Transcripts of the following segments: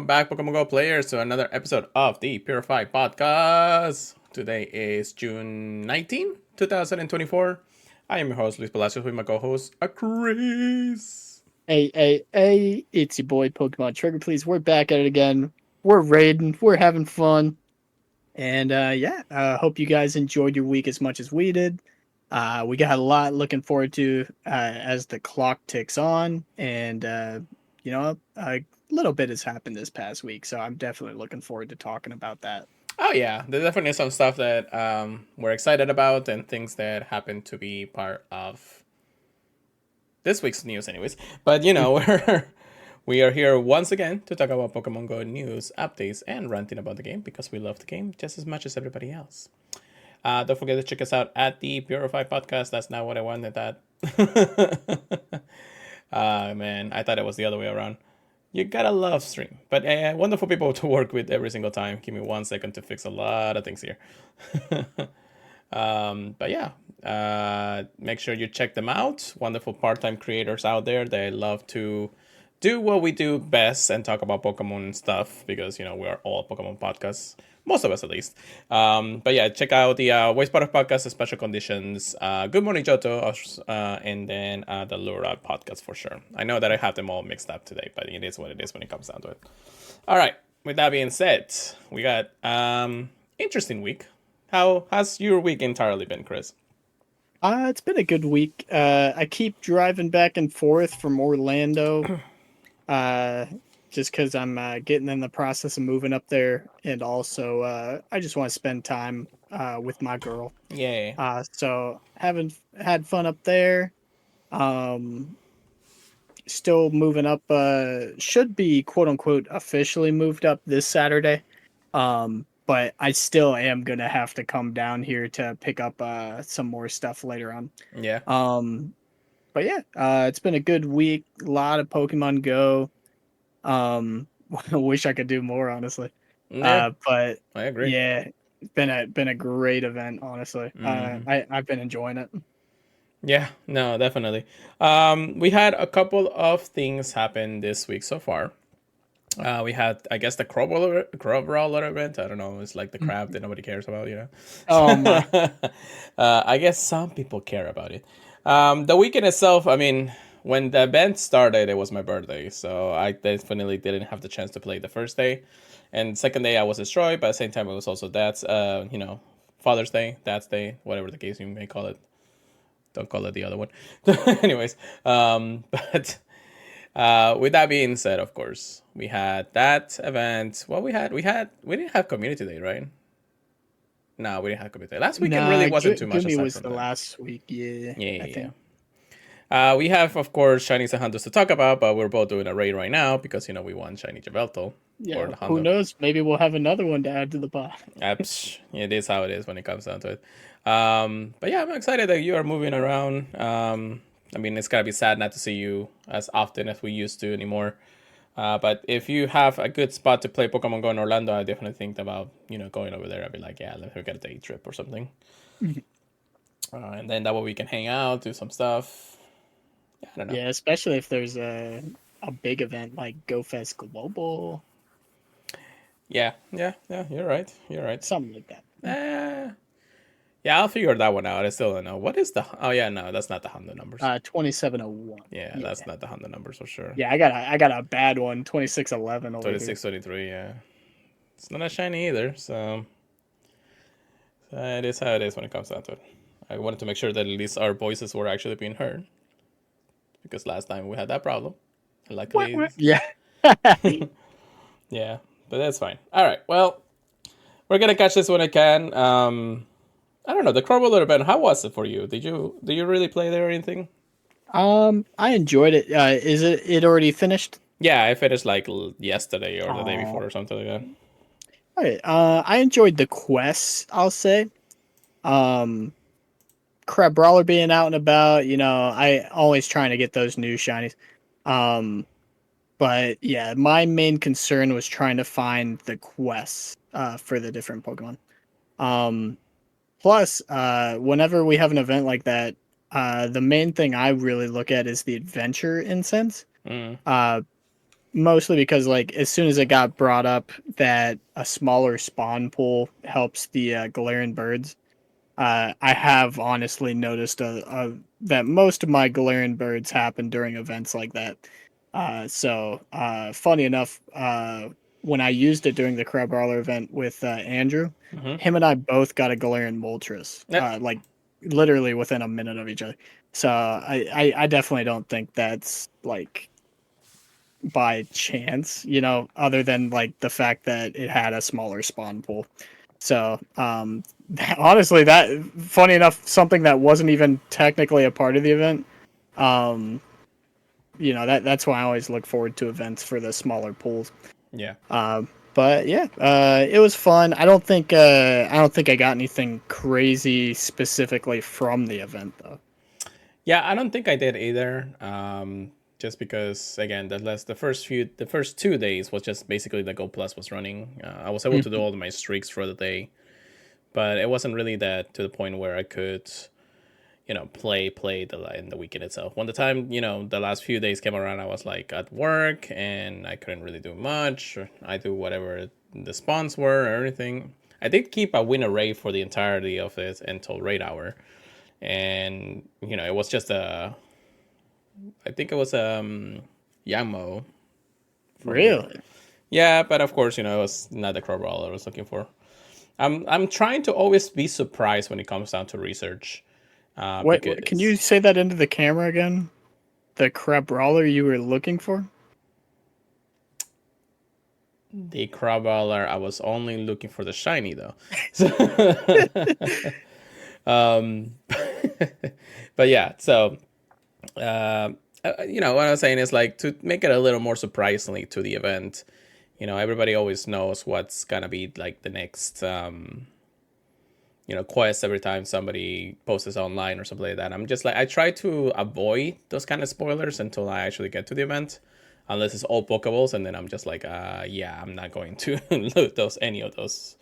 back, Pokemon Go players, to another episode of the Purified podcast. Today is June 19, 2024. I am your host, Luis Palacios, with my co-host, Chris. Hey, it's your boy Pokemon Trigger, please. We're back at it again. We're raiding, we're having fun. And hope you guys enjoyed your week as much as we did. We got a lot looking forward to as the clock ticks on. And, a little bit has happened this past week. So I'm definitely looking forward to talking about that. Oh yeah, there's definitely some stuff that we're excited about and things that happen to be part of this week's news anyways. But, we are here once again to talk about Pokemon Go news, updates, and ranting about the game because we love the game just as much as everybody else. Don't forget to check us out at the Purified Podcast. That's not what I wanted that. Man, I thought it was the other way around. You gotta love stream. But wonderful people to work with every single time. Give me 1 second to fix a lot of things here. Make sure you check them out. Wonderful part-time creators out there. They love to do what we do best and talk about Pokemon and stuff because, we are all Pokemon podcasts. Most of us, at least. Check out the Wastewater Podcast, the Special Conditions, Good Morning Johto, and then the Lura Podcast for sure. I know that I have them all mixed up today, but it is what it is when it comes down to it. All right. With that being said, we got interesting week. How has your week entirely been, Chris? It's been a good week. I keep driving back and forth from Orlando. Just because I'm getting in the process of moving up there, and also I just want to spend time with my girl. Yay. So having had fun up there. Still moving up. Should be quote unquote officially moved up this Saturday. But I still am gonna have to come down here to pick up some more stuff later on. Yeah. It's been a good week. A lot of Pokemon Go. I wish I could do more, honestly. Yeah, But I agree. yeah, it's been a great event, honestly. I've been enjoying it. Yeah, no, definitely. We had a couple of things happen this week so far. We had, I guess, the crab roller event. I don't know. It's like the crab that nobody cares about, Oh my! I guess some people care about it. The weekend itself, I mean, when the event started, it was my birthday, so I definitely didn't have the chance to play the first day. And second day, I was destroyed, but at the same time, it was also Dad's, Father's Day, Dad's Day, whatever the case you may call it. Don't call it the other one. Anyways, with that being said, of course, we had that event. Well, we didn't have community day, right? No, we didn't have community day. Last weekend really wasn't too much. Gimme aside was from the that. last week. Yeah. Yeah. We have, of course, Shinies and Hunters to talk about, but we're both doing a raid right now because, we won Shiny Javelto. Yeah, who knows? Maybe we'll have another one to add to the pot. It is how it is when it comes down to it. I'm excited that you are moving around. It's gotta be sad not to see you as often as we used to anymore. But if you have a good spot to play Pokemon Go in Orlando, I definitely think about, going over there. I'd be like, yeah, let me get a day trip or something. And then that way we can hang out, do some stuff. Yeah, I don't know. Yeah, especially if there's a big event like GoFest Global. Yeah, you're right. Something like that. Yeah, I'll figure that one out. I still don't know. What is the... Oh, yeah, no, that's not the Honda numbers. 2701. Yeah, that's not the Honda numbers for sure. Yeah, I got a bad one, 2611 over 2623, yeah. It's not a shiny either, so it is how it is when it comes down to it. I wanted to make sure that at least our voices were actually being heard. Because last time we had that problem. And luckily... What? Yeah. Yeah, but that's fine. All right, well, we're going to catch this when I can. I don't know, the Crowbar event, how was it for you? Did you really play there or anything? I enjoyed it. Is it already finished? Yeah, I finished like yesterday or the day before or something like that. All right. I enjoyed the quests, I'll say. Crab Brawler being out and about, I always trying to get those new shinies. But yeah, my main concern was trying to find the quests for the different Pokemon. Plus, whenever we have an event like that, the main thing I really look at is the adventure incense. mostly because like as soon as it got brought up that a smaller spawn pool helps the Galarian birds, I have honestly noticed that most of my Galarian birds happen during events like that. Funny enough, when I used it during the Crab Brawler event with Andrew, Hmm. him and I both got a Galarian Moltres, Yep. like literally within a minute of each other. So I definitely don't think that's like by chance, other than like the fact that it had a smaller spawn pool. So, honestly, that funny enough, something that wasn't even technically a part of the event. Um, that's why I always look forward to events for the smaller pools. Yeah. But yeah, it was fun. I don't think I got anything crazy specifically from the event though. Yeah, I don't think I did either. Just because again, the first 2 days was just basically the Go Plus was running. I was able to do Mhm. all of my streaks for the day, but it wasn't really that to the point where I could, play in the weekend itself. When the time, the last few days came around, I was like at work and I couldn't really do much. I do whatever the spawns were or anything. I did keep a win array for the entirety of it until raid hour, and it was just I think it was Yamo from. Really? Yeah, but of course, it was not the crowbar I was looking for. I'm trying to always be surprised when it comes down to research, What? Can you because say that into the camera again? The crab brawler you were looking for? the crowbar I was only looking for the shiny though. So, um, but yeah, so uh, what I was saying is like to make it a little more surprisingly to the event. Everybody always knows what's gonna be like the next quest every time somebody posts this online or something like that. I'm just like I try to avoid those kind of spoilers until I actually get to the event, unless it's all Pokeballs, and then I'm just like, yeah, I'm not going to loot any of those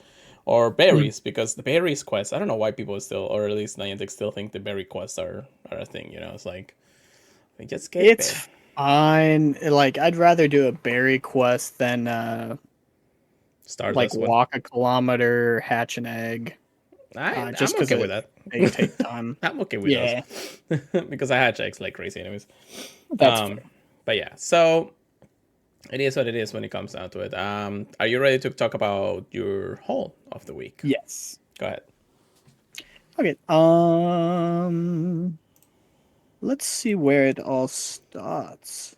or Mm. berries because the berries quest. I don't know why people still, or at least Niantic still think the berry quests are a thing. It's like we just get berry. It's fine. Like I'd rather do a berry quest than like Stardust one. walk a kilometer, hatch an egg. I'm Just because okay with that. they take time. I'm okay with those Yeah, because I had checks like crazy, anyways. that's Um, fair. but yeah, so it is what it is when it comes down to it. Are you ready to talk about your haul of the week? Yes. Go ahead. Okay. Let's see where it all starts.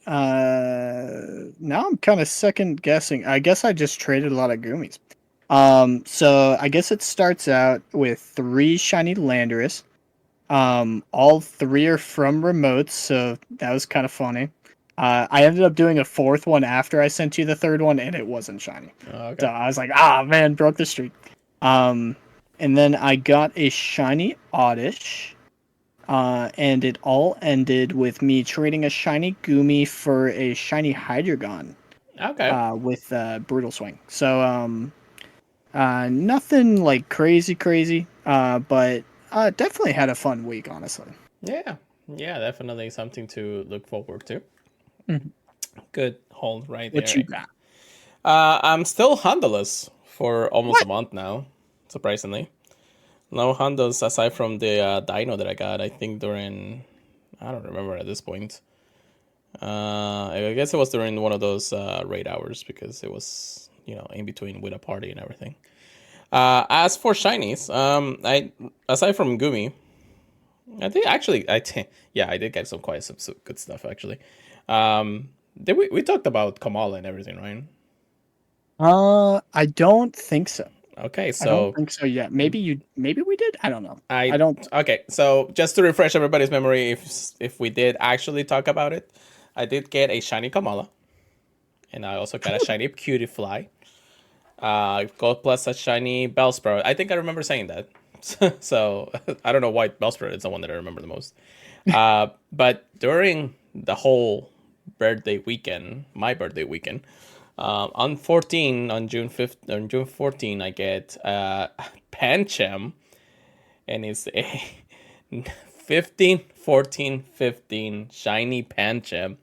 Now I'm kind of second guessing. I guess I just traded a lot of Goomies. So I guess it starts out with 3 shiny Landorus. All 3 are from remotes, so that was kind of funny. I ended up doing a 4th one after I sent you the 3rd one, and it wasn't shiny. So Okay. I was like, ah, man, broke the streak. Um, and then I got a shiny Oddish. And it all ended with me trading a shiny Goomy for a shiny Hydreigon Okay. with Brutal Swing. So nothing like crazy, but definitely had a fun week, honestly. Yeah. Yeah, definitely something to look forward to. Mhm. Good hold right What you there. got? I'm still handleless for almost a What? month now, surprisingly. No handles aside from the dino that I got. I think during, I don't remember at this point. I guess it was during one of those raid hours because it was in between with a party and everything. As for shinies, I aside from Gumi, I think actually yeah, I did get some good stuff actually. Did we talked about Kamala and everything, right? I don't think so. Okay, I don't so think so yet. Maybe we did. I don't know. I I don't. okay, so just to refresh everybody's memory, if we did actually talk about it, I did get a shiny Kamala, and I also got a shiny Cutie Fly. Gold plus a shiny Bellsprout. I think I remember saying that. So I don't know why Bellsprout is the one that I remember the most. But during the whole birthday weekend, my birthday weekend, on June 5th, on June 14, I get Pancham, and it's a 15, 14, 15 shiny Pancham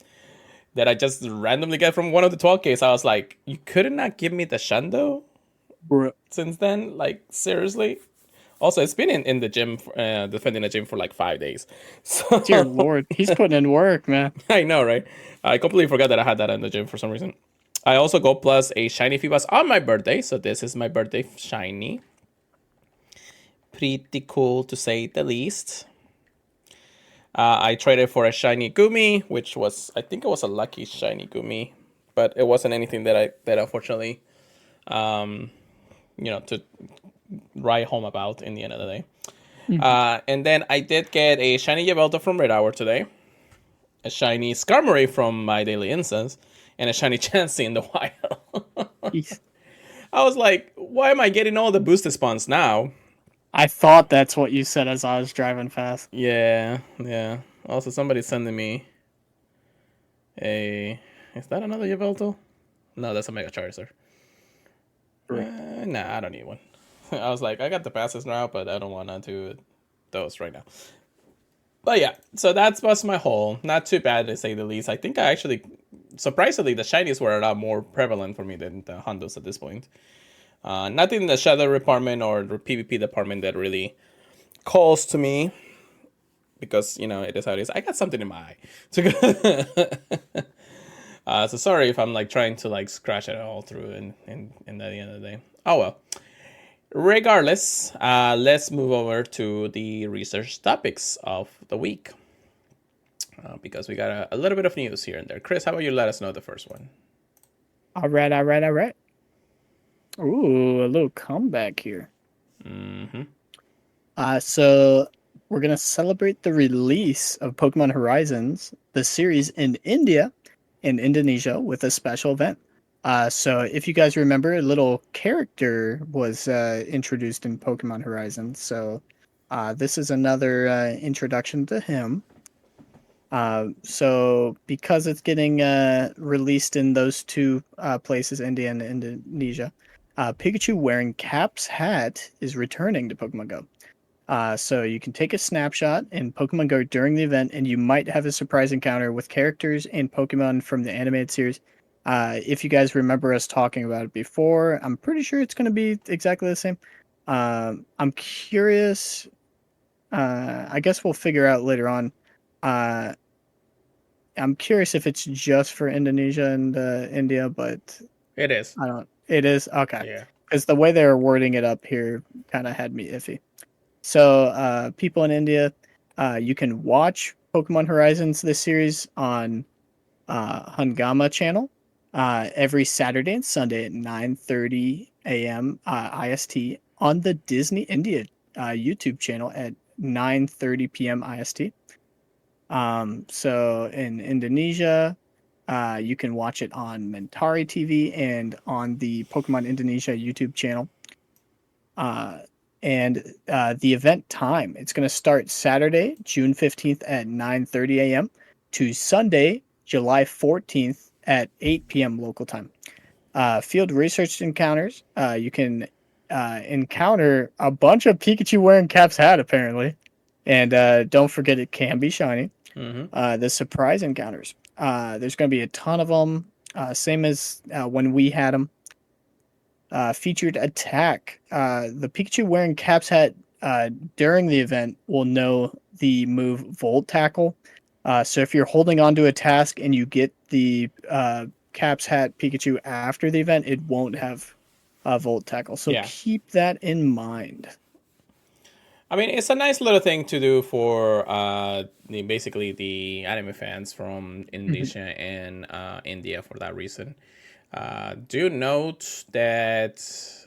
that I just randomly get from one of the 12Ks. I was like, you could not give me the Shundo Bro, since then? Like, seriously? Also, it's been in the gym, defending the gym for like 5 days. dear So, Lord, he's putting in work, man. I know, right? I completely forgot that I had that in the gym for some reason. I also got plus a shiny Feebas on my birthday. So, this is my birthday shiny. Pretty cool to say the least. I traded for a shiny Gumi, which was, I think it was a lucky shiny Gumi, but it wasn't anything that unfortunately, um, to write home about in the end of the day. Mhm. And then I did get a shiny Yveltal from Red Hour today, a shiny Skarmory from my daily instance, and a shiny Chansey in the wild. Jeez. I was like, why am I getting all the boosted spawns now? I thought that's what you said as I was driving fast. Yeah, yeah. Also, somebody's sending me a. Is that another Yveltal? No, that's a Mega Charizard. Nah, I don't need one. I was like, I got the passes now, but I don't want to do those right now. But yeah, so that was my haul. Not too bad to say the least. I think I actually, surprisingly, the shinies were a lot more prevalent for me than the Hondos at this point. Nothing in the Shadow department or the PvP department that really calls to me because it is how it is. I got something in my eye. So sorry if I'm like trying to like scratch it all through and at the end of the day. Oh well. Regardless, let's move over to the research topics of the week. Because we got a little bit of news here and there. Chris, how about you let us know the first one? All right, all right, all right. Ooh, a little comeback here. Mm-hmm. So we're gonna celebrate the release of Pokemon Horizons, the series in India and Indonesia, with a special event. So if you guys remember, a little character was introduced in Pokemon Horizons. So this is another introduction to him. So because it's getting released in those two places, India and Indonesia, Pikachu wearing Cap's hat is returning to Pokemon Go. So you can take a snapshot in Pokemon Go during the event, and you might have a surprise encounter with characters and Pokemon from the animated series. If you guys remember us talking about it before, I'm pretty sure it's going to be exactly the same. I'm curious. I guess we'll figure out later on. Uh, I'm curious if it's just for Indonesia and India, but It is. I don't. It is okay Yeah. because the way they're wording it up here kind of had me iffy. So, people in India, you can watch Pokemon Horizons this series on Hungama channel every Saturday and Sunday at 9:30 a.m. IST on the Disney India YouTube channel at 9:30 p.m. IST. So in Indonesia, you can watch it on Mentari TV and on the Pokemon Indonesia YouTube channel. And the event time, it's going to start Saturday, June 15th at 9:30 a.m. to Sunday, July 14th at 8 p.m. local time. Field research encounters, you can encounter a bunch of Pikachu wearing Cap's hat, apparently. And don't forget, it can be shiny. Mm-hmm. The surprise encounters. There's going to be a ton of them, same as when we had them. Featured attack. The Pikachu wearing Cap's hat during the event will know the move Volt Tackle. So if you're holding on to a task and you get the Cap's hat Pikachu after the event, it won't have Volt Tackle. So Yeah. keep that in mind. I mean, it's a nice little thing to do for basically the anime fans from Mhm. Indonesia and India for that reason. Do note that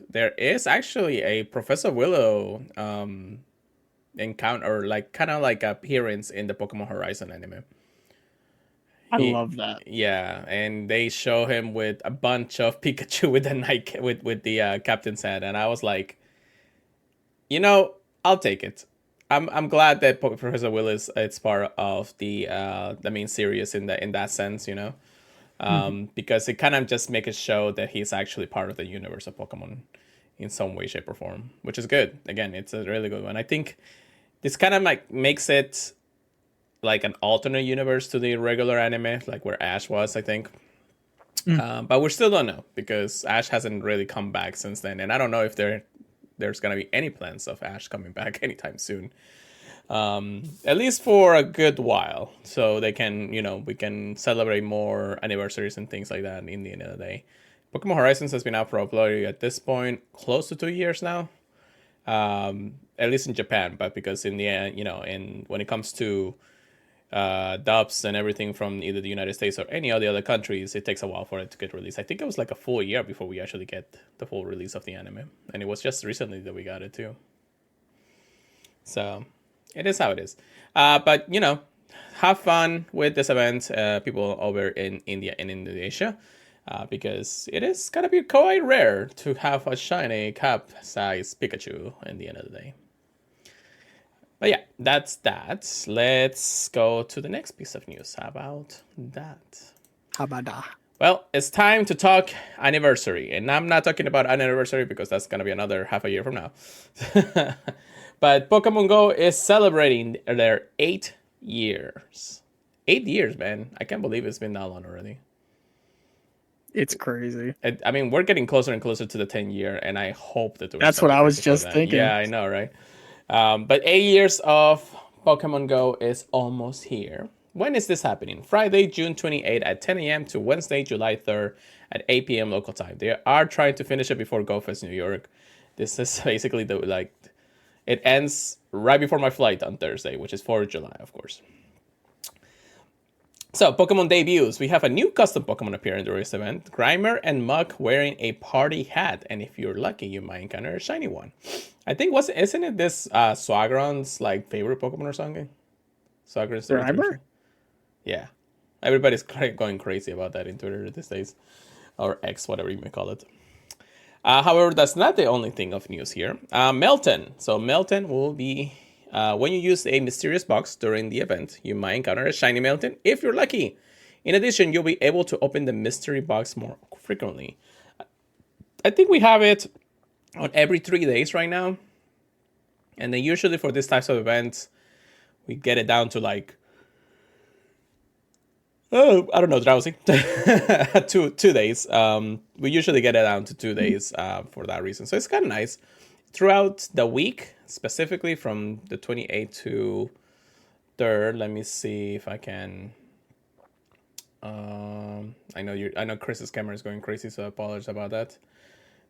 there is actually a Professor Willow encounter, or like kind of like appearance in the Pokemon Horizon anime. I He, love that. yeah, and they show him with a bunch of Pikachu with the night with the captain's hat, and I was like, you know, I'll take it. I'm glad that Professor Will is it's part of the main series in that sense, Mhm. because it kind of just makes it show that he's actually part of the universe of Pokemon in some way, shape, or form, which is good. Again, it's a really good one. I think this kind of like makes it like an alternate universe to the regular anime, like where Ash was, I think. But we still don't know because Ash hasn't really come back since then, and I don't know if there's gonna be any plans of Ash coming back anytime soon. At least for a good while, so they can, we can celebrate more anniversaries and things like that. In the end of the day, Pokemon Horizons has been out for uploading at this point close to 2 years now. At least in Japan, but because in the end, when it comes to dubs and everything from either the United States or any of the other countries, it takes a while for it to get released. I think it was like a full year before we actually get the full release of the anime, and it was just recently that we got it too. So it is how it is. But have fun with this event, people over in India and Indonesia, because it is gonna be quite rare to have a shiny cap-sized Pikachu in the end of the day. But yeah, that's that. Let's go to the next piece of news. How about that? How about that? Well, it's time to talk anniversary. And I'm not talking about an anniversary because that's going to be another half a year from now. But Pokemon Go is celebrating their 8 years. 8 years, man. I can't believe it's been that long already. It's crazy. I mean, we're getting closer and closer to the 10-year, and I hope that that's what I was just thinking. Yeah, I know, right? But 8 years of Pokemon Go is almost here. When is this happening? Friday, June 28th at 10 a.m. to Wednesday, July 3rd at 8 p.m. local time. They are trying to finish it before GoFest New York. This is basically it ends right before my flight on Thursday, which is 4th of July, of course. So, Pokemon debuts. We have a new custom Pokemon appearing during this event. Grimer and Muk wearing a party hat. And if you're lucky, you might encounter a shiny one. I think, isn't it this Swagron's favorite Pokemon or something? Swagron's Grimer? Yeah. Everybody's going crazy about that in Twitter these days. Or X, whatever you may call it. However, that's not the only thing of news here. Melton. So, Melton will be... when you use a mysterious box during the event, you might encounter a shiny Melton if you're lucky. In addition, you'll be able to open the mystery box more frequently. I think we have it on every 3 days right now. And then usually for these types of events, we get it down to I don't know, drowsy. 2 days. We usually get it down to 2 days for that reason. So it's kind of nice. Throughout the week, specifically from the 28th to 3rd, let me see if I can. I know Chris's camera is going crazy, so I apologize about that.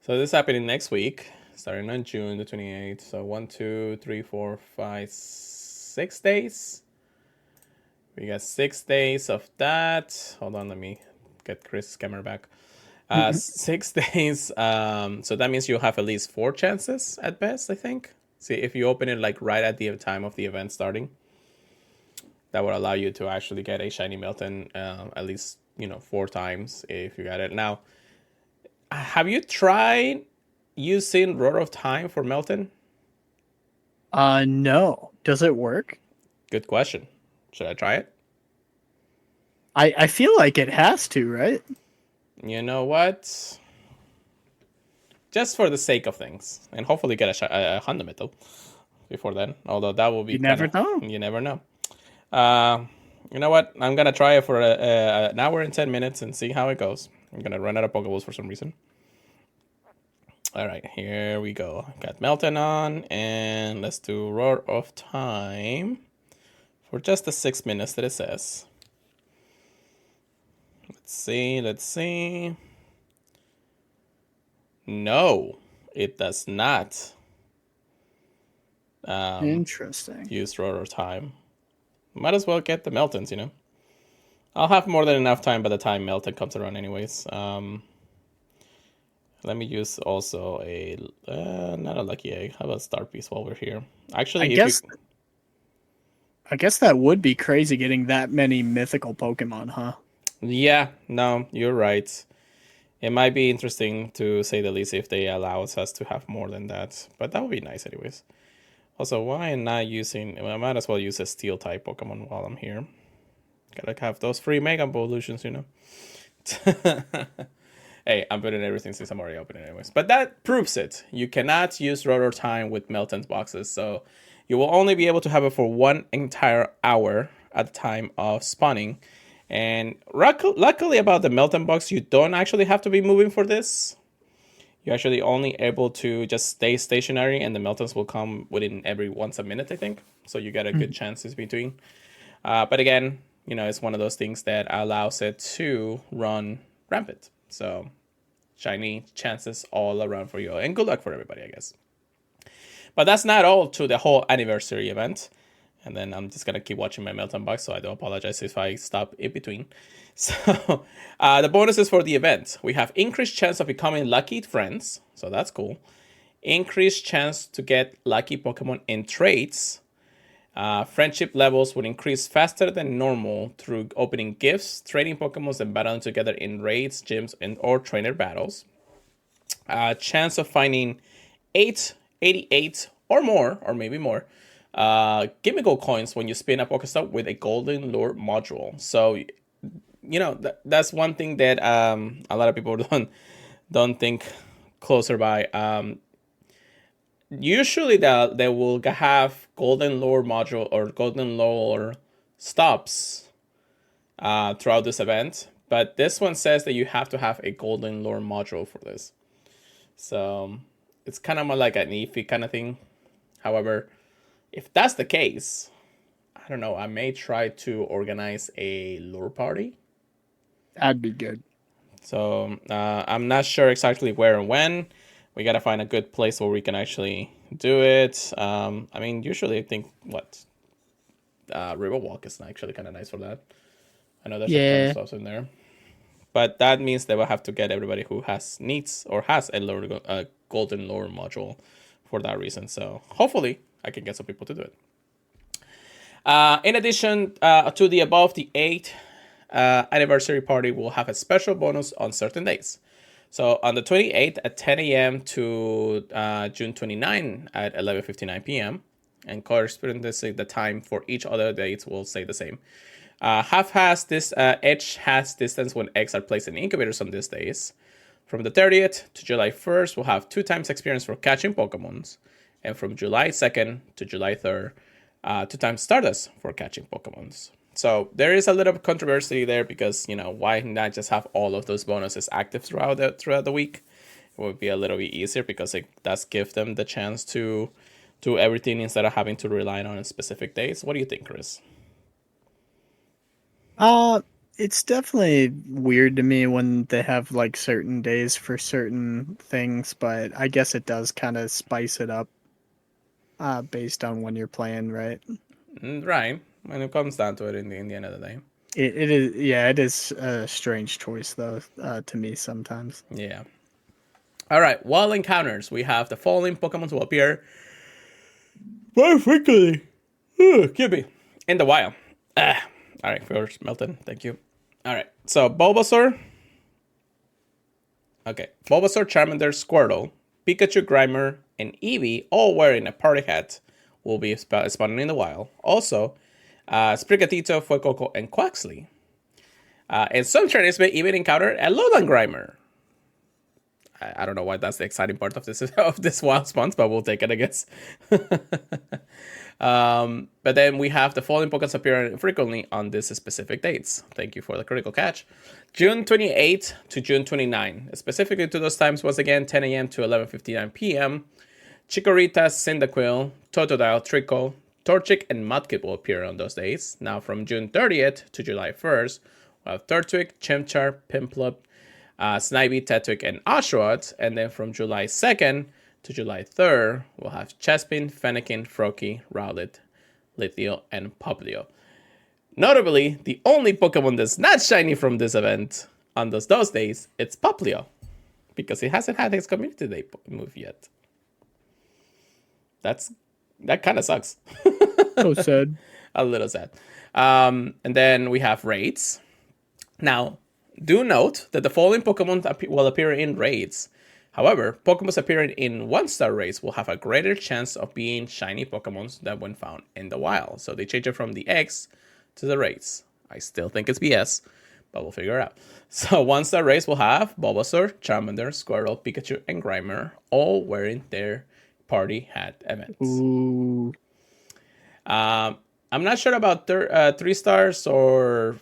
So this is happening next week, starting on June the 28th. So 1, 2, 3, 4, 5, 6 days. We got 6 days of that. Hold on, let me get Chris's camera back. 6 days. So that means you'll have at least 4 chances at best, I think. See, if you open it right at the time of the event starting, that would allow you to actually get a shiny Melton at least 4 times if you got it. Now, have you tried using Roar of Time for Melton? No. Does it work? Good question. Should I try it? I feel like it has to, right? You know what? Just for the sake of things, and hopefully get a Honda before then. Although that will be you never know. You never know. You know what? I'm gonna try it for an hour and 10 minutes and see how it goes. I'm gonna run out of Pokeballs for some reason. All right, here we go. Got Melton on, and let's do Roar of Time for just the 6 minutes that it says. Let's see. No, it does not. Interesting. Use Roar of Time. Might as well get the Meltons, I'll have more than enough time by the time Melton comes around anyways. Let me use also not a Lucky Egg. How about Star Piece while we're here? Actually, I guess that would be crazy getting that many mythical Pokemon, huh? Yeah, no, you're right. It might be interesting to say the least if they allow us to have more than that. But that would be nice anyways. Also, why am I not using... I might as well use a Steel type Pokemon while I'm here. Gotta have those free Mega Evolutions, Hey, I'm putting everything since I'm already opening anyways. But that proves it. You cannot use Rotor Time with Melton's boxes. So You will only be able to have it for 1 entire hour at the time of spawning. And luckily about the Melton box, you don't actually have to be moving for this. You're actually only able to just stay stationary, and the Meltons will come within every once a minute, I think. So you get a good chances between. But again, it's one of those things that allows it to run rampant. So shiny chances all around for you. And good luck for everybody, I guess. But that's not all to the whole anniversary event. And then I'm just going to keep watching my Melton box, so I do apologize if I stop in between. So the bonuses for the event. We have increased chance of becoming lucky friends. So that's cool. Increased chance to get lucky Pokemon in trades. Friendship levels would increase faster than normal through opening gifts, trading Pokemon, and battling together in raids, gyms, or trainer battles. Chance of finding 88 or more, or maybe more, Gimmighoul coins when you spin a Pokestop with a golden lure module. So, that's one thing that a lot of people don't think closer by. Usually they will have golden lure module or golden lure stops throughout this event, but this one says that you have to have a golden lure module for this. So it's kind of more like an iffy kind of thing. However, if that's the case, I don't know, I may try to organize a lure party. That'd be good. So I'm not sure exactly where and when. We got to find a good place where we can actually do it. Usually I think Riverwalk is actually kind of nice for that. I know there's a ton of stuff in there. But that means they will have to get everybody who needs or has a golden lure module for that reason. So hopefully I can get some people to do it. In addition to the above, the 8th anniversary party will have a special bonus on certain days. So on the 28th at 10 a.m. to June 29 at 11:59 p.m. and correspondingly the time for each other dates will stay the same. Edge has distance when eggs are placed in incubators on these days. From the 30th to July 1st, we'll have 2 times experience for catching Pokemons. And from July 2nd to July 3rd, 2 times Stardust for catching Pokemons. So there is a little controversy there because, why not just have all of those bonuses active throughout the week? It would be a little bit easier because it does give them the chance to do everything instead of having to rely on specific days. What do you think, Chris? It's definitely weird to me when they have like certain days for certain things, but I guess it does kind of spice it up based on when you're playing, right? Right. When it comes down to it in the end of the day. It is, yeah, it is a strange choice though, to me sometimes. Yeah. All right, wild encounters. We have the following Pokemon to appear very frequently. Gibby. In the wild. All right, first Melton. Thank you. All right, so Bulbasaur. Okay, Bulbasaur, Charmander, Squirtle, Pikachu, Grimer, and Eevee, all wearing a party hat, will be spawning in the wild. Also, Sprigatito, Fuecoco, and Quaxley. And some trainers may even encounter a Lowland Grimer. I don't know why that's the exciting part of this wild spawns, but we'll take it, I guess. But then we have the following Pokemon appearing frequently on these specific dates. Thank you for the critical catch. June 28 to June 29. Specifically to those times was again 10 a.m. to 11:59 p.m. Chikorita, Cyndaquil, Totodile, Trico, Torchic, and Mudkip will appear on those days. Now from June 30th to July 1st, we'll have Turtwig, Chimchar, Piplup, Snivy, Tetwick, and Oshawott. And then from July 2nd to July 3rd, we'll have Chespin, Fennekin, Froakie, Rowlet, Lithio, and Popplio. Notably, the only Pokemon that's not shiny from this event on those days, it's Popplio, because he hasn't had his Community Day move yet. That kind of sucks. So sad. A little sad. And then we have raids. Now, do note that the following Pokemon will appear in raids. However, Pokemon appearing in 1-star raids will have a greater chance of being shiny Pokemon than when found in the wild. So they change it from the X to the raids. I still think it's BS, but we'll figure it out. So 1-star raids will have Bulbasaur, Charmander, Squirtle, Pikachu, and Grimer all wearing their party hat events. Ooh. Um, I'm not sure about 3 stars or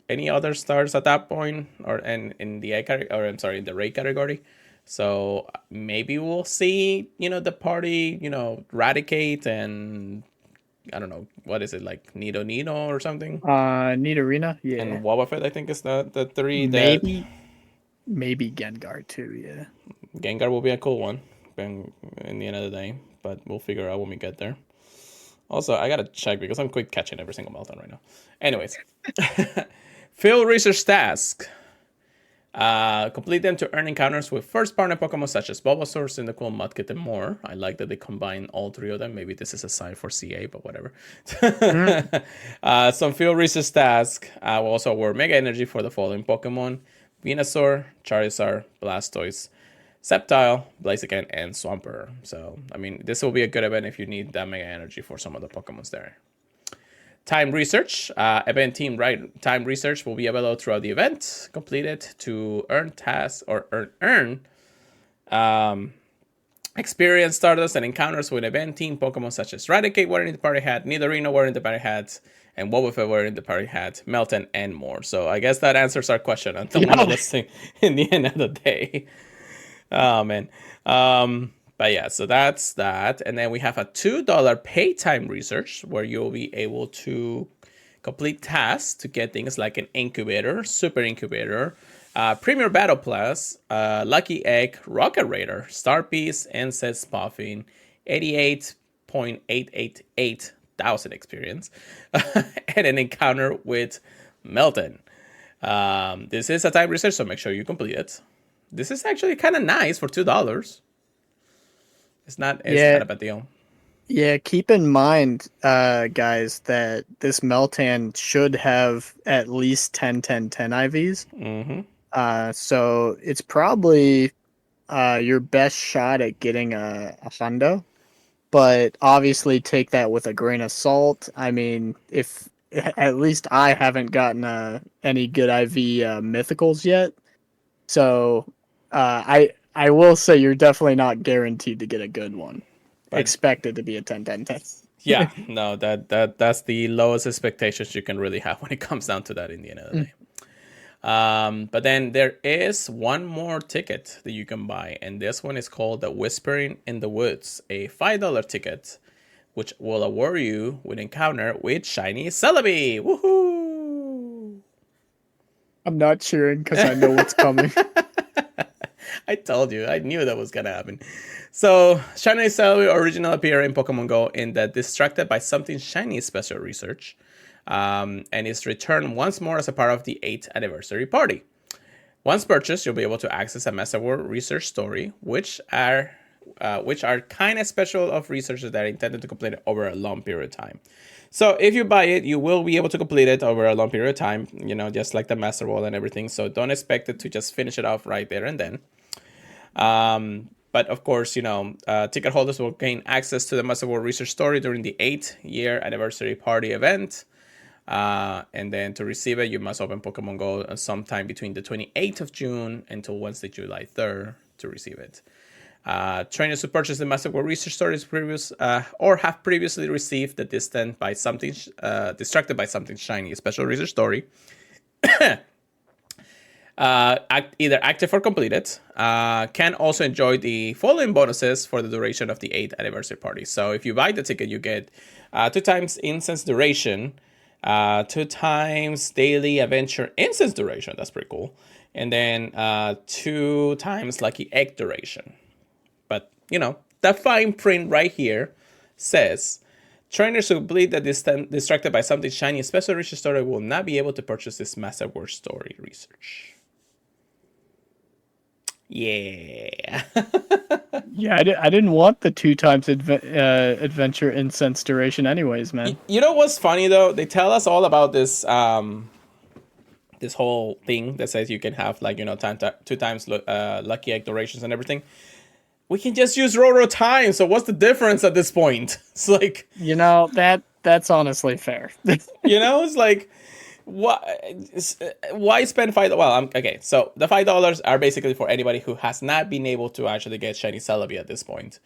any other stars at that point, or in the or I'm sorry, in the rate category. So maybe we'll see, the party, Radicate and I don't know what is it like Nido or something, Neat Arena, yeah. and Wobbuffet I think is the three that Maybe, maybe Gengar too, yeah. Gengar will be a cool one in the end of the day, but we'll figure out when we get there. Also, I gotta check because I'm quick catching every single meltdown right now. Anyways, field research task. Complete them to earn encounters with first partner Pokemon such as Bulbasaur, Cyndaquil, Mudkip, and more. I like that they combine all three of them. Maybe this is a sign for CA, but whatever. Mhm. Some field research task will also award Mega Energy for the following Pokemon: Venusaur, Charizard, Blastoise, Sceptile, Blaziken, and Swampert. So, I mean, this will be a good event if you need that Mega Energy for some of the Pokemons there. Time research, event team time research will be available throughout the event. Complete it to earn tasks or earn experience starters and encounters with event team Pokemon such as Raticate wearing the party hat, Nidorino wearing the party hat, and Wobbuffet wearing the party hat, Melton, and more. So I guess that answers our question until one of those things in the end of the day. Oh man. But yeah, so that's that. And then we have a $2 pay time research where you'll be able to complete tasks to get things like an incubator, super incubator, Premier Battle Plus, Lucky Egg, Rocket Raider, Star Piece, Incense Puffin, 88.888 thousand experience, and an encounter with Melton. This is a time research, so make sure you complete it. This is actually kind of nice for $2. It's not a bad deal. Yeah, keep in mind, guys, that this Meltan should have at least 10-10-10 IVs. Mm-hmm. So it's probably your best shot at getting a hundo. But obviously take that with a grain of salt. I mean, if at least I haven't gotten any good IV mythicals yet. So I will say you're definitely not guaranteed to get a good one. But Expect it to be a 10-10-10. yeah, no, that's the lowest expectations you can really have when it comes down to that in the end of the day. But then there is one more ticket that you can buy, and this one is called the Whispering in the Woods, a $5 ticket, which will award you with encounter with Shiny Celebi. Woohoo! I'm not cheering because I know what's coming. I told you, I knew that was gonna happen. So, Shiny Celebi originally appeared in Pokemon Go in the Distracted by Something Shiny special research, and is returned once more as a part of the 8th anniversary party. Once purchased, you'll be able to access a Master World research story, which are kind of special of researchers that are intended to complete it over a long period of time. So if you buy it, you will be able to complete it over a long period of time, just like the Master World and everything. So don't expect it to just finish it off right there and then. But of course, ticket holders will gain access to the Master World research story during the 8th-year anniversary party event. And then to receive it, you must open Pokemon Go sometime between the 28th of June until Wednesday, July 3rd to receive it. Trainers who purchase the Master World research stories or have previously received the Distracted by Something Shiny special research story, either active or completed, can also enjoy the following bonuses for the duration of the 8th anniversary party. So if you buy the ticket, you get 2 times incense duration, 2 times daily adventure incense duration. That's pretty cool. And then 2 times lucky egg duration. But, that fine print right here says trainers who complete the Distracted by Something Shiny special research story will not be able to purchase this Master World story research. Yeah. Yeah, I didn't want the 2 times adventure incense duration anyways, man. You know what's funny though? They tell us all about this this whole thing that says you can have 2 times lucky egg durations and everything. We can just use Roro time. So what's the difference at this point? It's like, that's honestly fair. it's like, why spend $5? Well, okay. So the $5 are basically for anybody who has not been able to actually get Shiny Celebi at this point.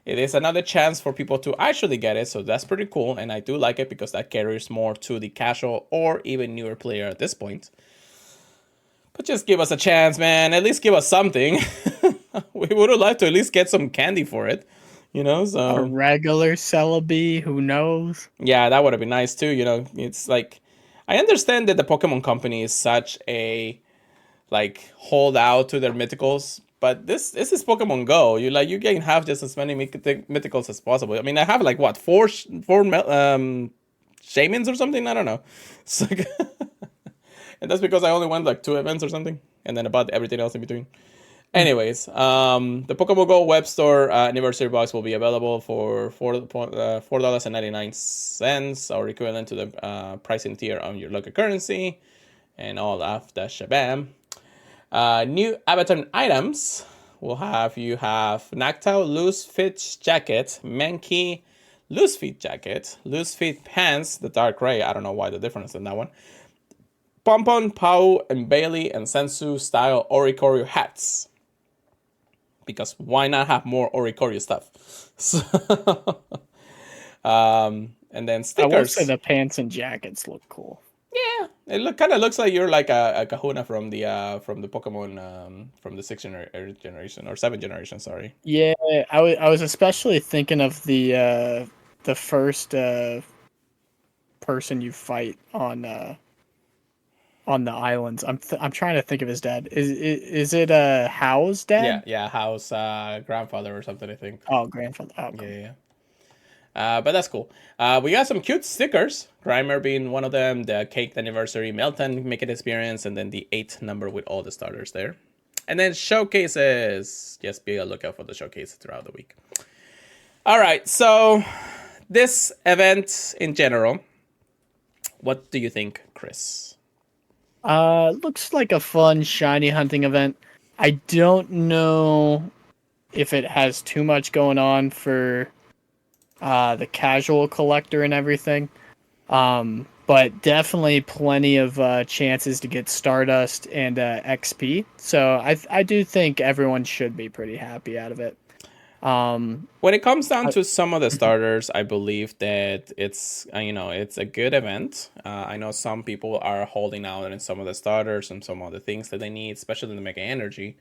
it is another chance for people to actually get it. So that's pretty cool, and I do like it because that caters more to the casual or even newer player at this point. But just give us a chance, man. At least give us something. We would have liked to at least get some candy for it, A So regular Celebi, who knows? yeah, that would have been nice too. It's like I understand that the Pokemon Company is such a like hold out to their mythicals, but this is Pokemon Go. You can have just as many mythicals as possible. I mean, I have like what four shamans or something. I don't know. It's like, and that's because I only went like 2 events or something, and then about everything else in between. Anyways, the Pokemon Go web store anniversary box will be available for $4.99, or equivalent to the pricing tier on your local currency, and all of the shabam. New avatar items will have Nactow loose fit jacket, Mankey loose fit jacket, loose fit pants, the dark gray. I don't know why the difference in that one. Pompon, Pau, and Bailey and Sensu style Oricorio hats. Because why not have more Oricorio stuff? So, and then stickers. I will say the pants and jackets look cool. Yeah, it kind of looks like you're like a Kahuna from the Pokemon from the 6th generation or 7th generation. Sorry. Yeah, I was especially thinking of the first person you fight on the islands. I'm trying to think of his dad. Is it How's dad? Yeah, House grandfather or something, I think. Oh, grandfather. Oh, cool. Yeah. But that's cool. We got some cute stickers. Grimer being one of them. The Cake Anniversary Melton Make It Experience, and then the 8th number with all the starters there. And then showcases. Just be a lookout for the showcases throughout the week. All right, so this event in general, what do you think, Chris? Looks like a fun shiny hunting event. I don't know if it has too much going on for the casual collector and everything. But definitely plenty of chances to get Stardust and XP. So I do think everyone should be pretty happy out of it. When it comes down to some of the starters, I believe that it's a good event. I know some people are holding out on some of the starters and some of the things that they need, especially the Mega Energy.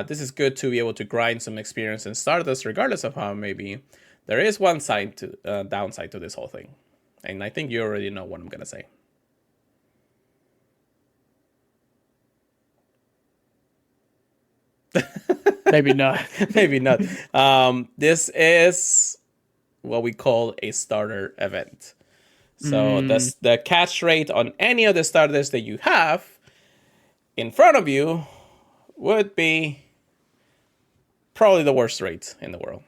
This is good to be able to grind some experience in Stardust, regardless of how maybe. There is one downside to this whole thing, and I think you already know what I'm gonna say. Maybe not. Maybe not. This is what we call a starter event. So the catch rate on any of the starters that you have in front of you would be probably the worst rate in the world.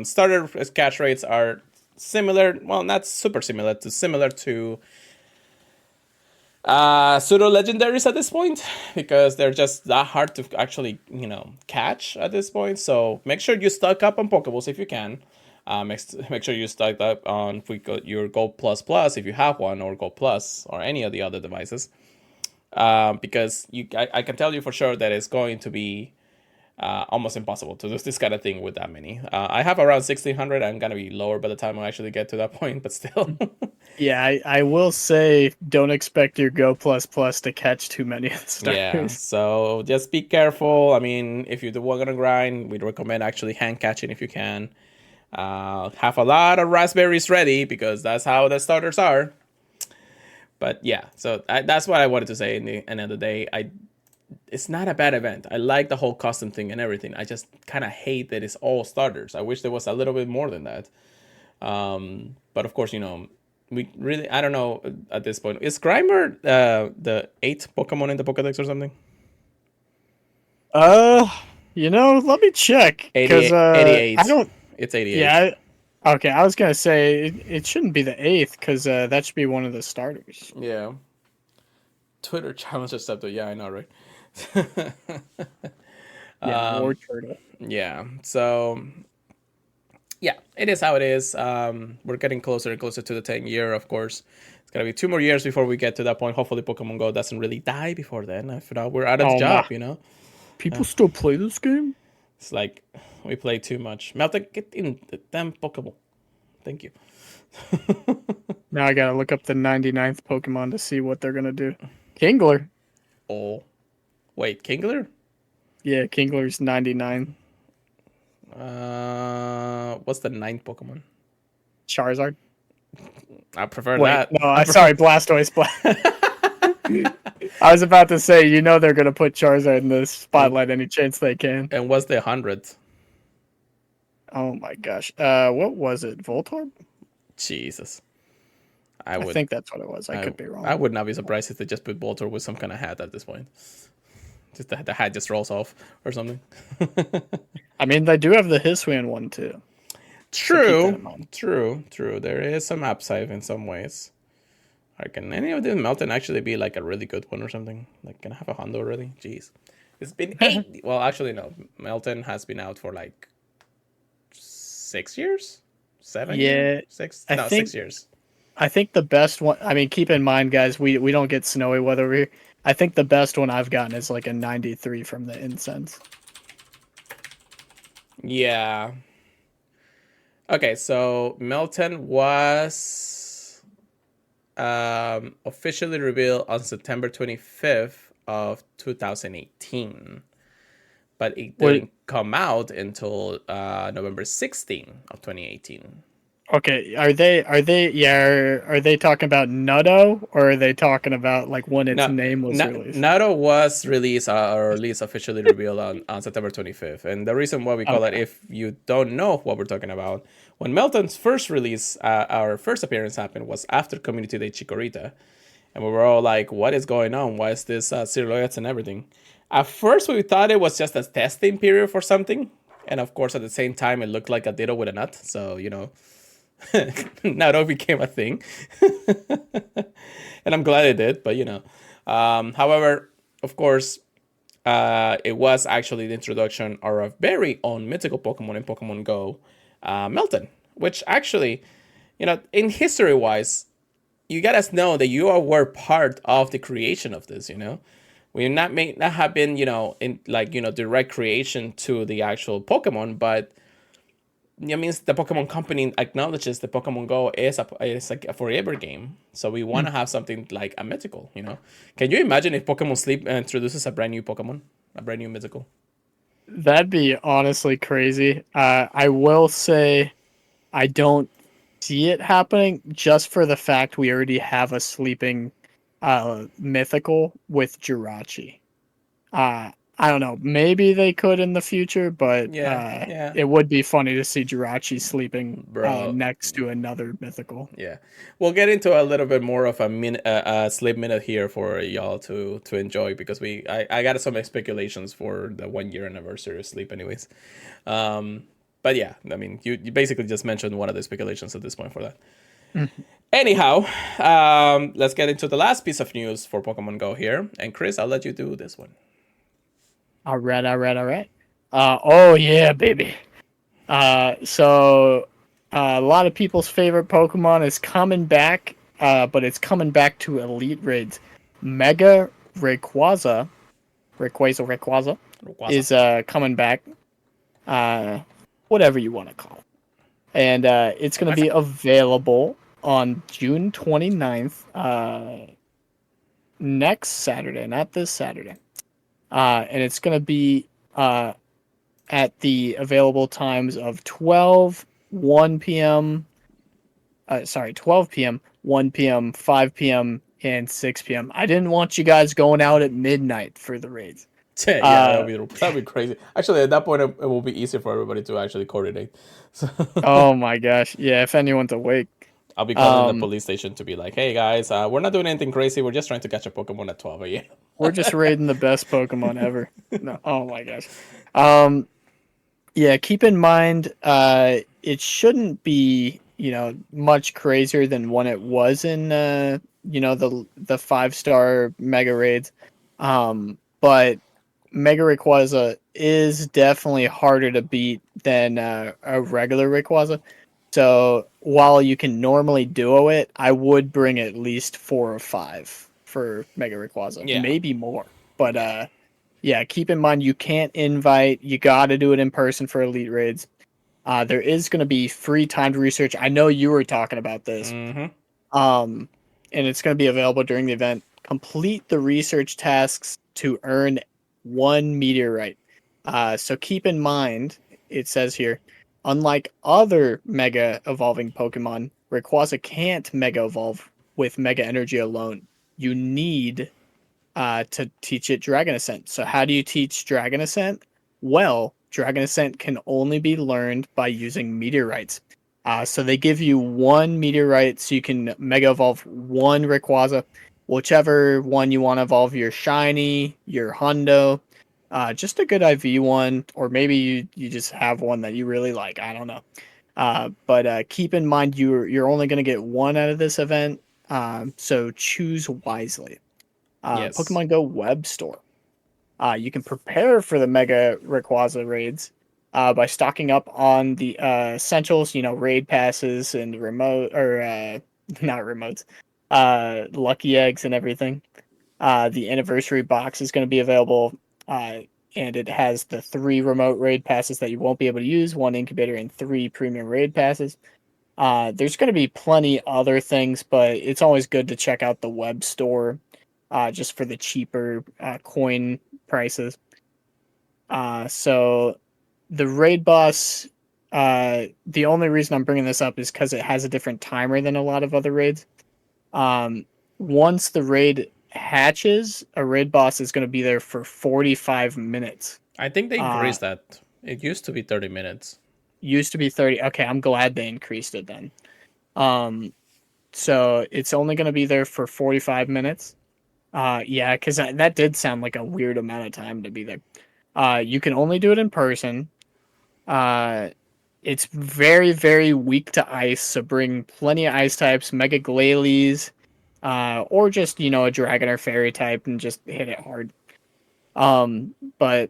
Starter catch rates are similar, well, not super similar to pseudo legendaries at this point, because they're just that hard to actually catch at this point. So make sure you stock up on Pokeballs if you can. Make sure you stock up on your Gold Plus if you have one, or Gold Plus, or any of the other devices, because I can tell you for sure that it's going to be almost impossible to do this kind of thing with that many. I have around 1,600. I'm gonna be lower by the time I actually get to that point, but still. Yeah, I will say, don't expect your Go Plus Plus to catch too many of the starters. Yeah, so just be careful. I mean, if you're gonna grind, we'd recommend actually hand catching if you can. Have a lot of raspberries ready, because that's how the starters are. But yeah, so that's what I wanted to say. In the end of the day, it's not a bad event. I like the whole custom thing and everything. I just kind of hate that it's all starters. I wish there was a little bit more than that. But of course, we really, I don't know at this point. Is Grimer the 8th Pokemon in the Pokedex or something? Let me check. 88. I don't. It's 88. Yeah. Okay, I was gonna say it shouldn't be the 8th, because that should be one of the starters. Yeah. Twitter challenge accepted. Yeah, I know, right? War Turtle. Yeah. So, yeah, it is how it is. We're getting closer and closer to the 10th year, of course. It's going to be 2 more years before we get to that point. Hopefully Pokemon Go doesn't really die before then. If not, we're out of the job, People still play this game? It's like we play too much. Melton, get in the damn Pokeball. Thank you. Now I gotta look up the 99th Pokemon to see what they're gonna do. Kingler. Oh, wait, Kingler? Yeah, Kingler's 99. What's the ninth Pokemon? Charizard. I prefer Wait, that. no, sorry, Blastoise. I was about to say, they're gonna put Charizard in the spotlight any chance they can. And what's the 100th? Oh my gosh. What was it? Voltorb? Jesus. I think that's what it was. I could be wrong. I would not be surprised if they just put Voltorb with some kind of hat at this point. Just the hat just rolls off or something. I mean, they do have the Hisuian one too. True. There is some upside in some ways. Can any of them Melton actually be like a really good one or something? Like, can I have a Hondo already? Jeez. It's been 8. Well, actually, no. Melton has been out for like 6 years? 7 years? 6? No, 6 years. I think the best one, I mean, keep in mind, guys, we don't get snowy weather here. I think the best one I've gotten is like a 93 from the Incense. Yeah. Okay, so Melton was officially revealed on September 25th of 2018. But it didn't come out until November 16th of 2018. Okay, are they talking about Nutto, or are they talking about like when its name was released? Nutto was released, or at least officially revealed on September 25th. And the reason why we call it, if you don't know what we're talking about, when Melton's first release, our first appearance happened was after Community Day Chikorita. And we were all like, what is going on? Why is this silhouettes and everything? At first, we thought it was just a testing period for something. And of course, at the same time, it looked like a Ditto with a nut. So, Nutto became a thing. And I'm glad it did, but however, of course, it was actually the introduction of our very own mythical Pokemon in Pokemon Go, Melton, which actually, in history wise, you gotta know that you were part of the creation of this. We may not have been, in direct creation to the actual Pokemon, but it means the Pokemon Company acknowledges the Pokemon Go is like a forever game. So we want to have something like a mythical, Can you imagine if Pokemon Sleep introduces a brand new Pokemon, a brand new mythical? That'd be honestly crazy. I will say I don't see it happening just for the fact we already have a sleeping mythical with Jirachi. I don't know. Maybe they could in the future, but it would be funny to see Jirachi sleeping next to another mythical. Yeah, we'll get into a little bit more of a sleep minute here for y'all to enjoy, because I got some speculations for the 1 year anniversary of Sleep, anyways. But yeah, I mean, you basically just mentioned one of the speculations at this point for that. Anyhow, let's get into the last piece of news for Pokemon Go here, and Chris, I'll let you do this one. All right. Oh yeah, baby. So a lot of people's favorite Pokemon is coming back, but it's coming back to Elite Raids. Mega Rayquaza is coming back. Whatever you want to call it. And it's going to be available on June 29th, next Saturday, not this Saturday. And it's going to be at the available times of 12 p.m., 1 p.m., 5 p.m., and 6 p.m. I didn't want you guys going out at midnight for the raids. Yeah, that'd be crazy. Actually, at that point, it will be easier for everybody to actually coordinate. So oh my gosh. Yeah, if anyone's awake. I'll be calling the police station to be like, hey guys, we're not doing anything crazy. We're just trying to catch a Pokemon at 12 a.m. We're just raiding the best Pokemon ever. No, oh my gosh. Yeah, keep in mind, it shouldn't be, much crazier than when it was in, the 5-star Mega Raids. But Mega Rayquaza is definitely harder to beat than a regular Rayquaza. So while you can normally duo it, I would bring at least 4 or 5 for Mega Rayquaza, maybe more. But Yeah, keep in mind you can't invite. You got to do it in person for elite raids. There is going to be free timed research. I know you were talking about this. Mm-hmm. Um, and it's going to be available during the event. Complete the research tasks to earn one meteorite. So keep in mind, it says here, unlike other mega evolving Pokemon, Rayquaza can't mega evolve with mega energy alone. You need to teach it Dragon Ascent. So how do you teach Dragon Ascent? Well, Dragon Ascent can only be learned by using meteorites. So they give you one meteorite so you can mega evolve one Rayquaza, whichever one you want to evolve your shiny, your hundo, just a good IV one, or maybe you just have one that you really like. I don't know. But keep in mind you're only going to get one out of this event, so choose wisely. Yes. Pokemon Go web store. You can prepare for the Mega Rayquaza raids by stocking up on the essentials, raid passes and remote or not remotes, lucky eggs and everything. The anniversary box is going to be available, and it has the 3 remote raid passes that you won't be able to use, 1 incubator, and 3 premium raid passes. There's going to be plenty other things, but it's always good to check out the web store just for the cheaper coin prices. So the raid boss, the only reason I'm bringing this up is because it has a different timer than a lot of other raids. Um, Once the raid hatches, a raid boss is going to be there for 45 minutes. I think they Uh, increased that. It used to be 30 minutes. Used to be 30. Okay, I'm glad they increased it then. Um, so it's only going to be there for 45 minutes. Yeah, because that did sound like a weird amount of time to be there. You can only do it in person. Uh, it's very, very weak to ice, so bring plenty of ice types, Mega Glalie, or just, a Dragon or Fairy type and just hit it hard. But,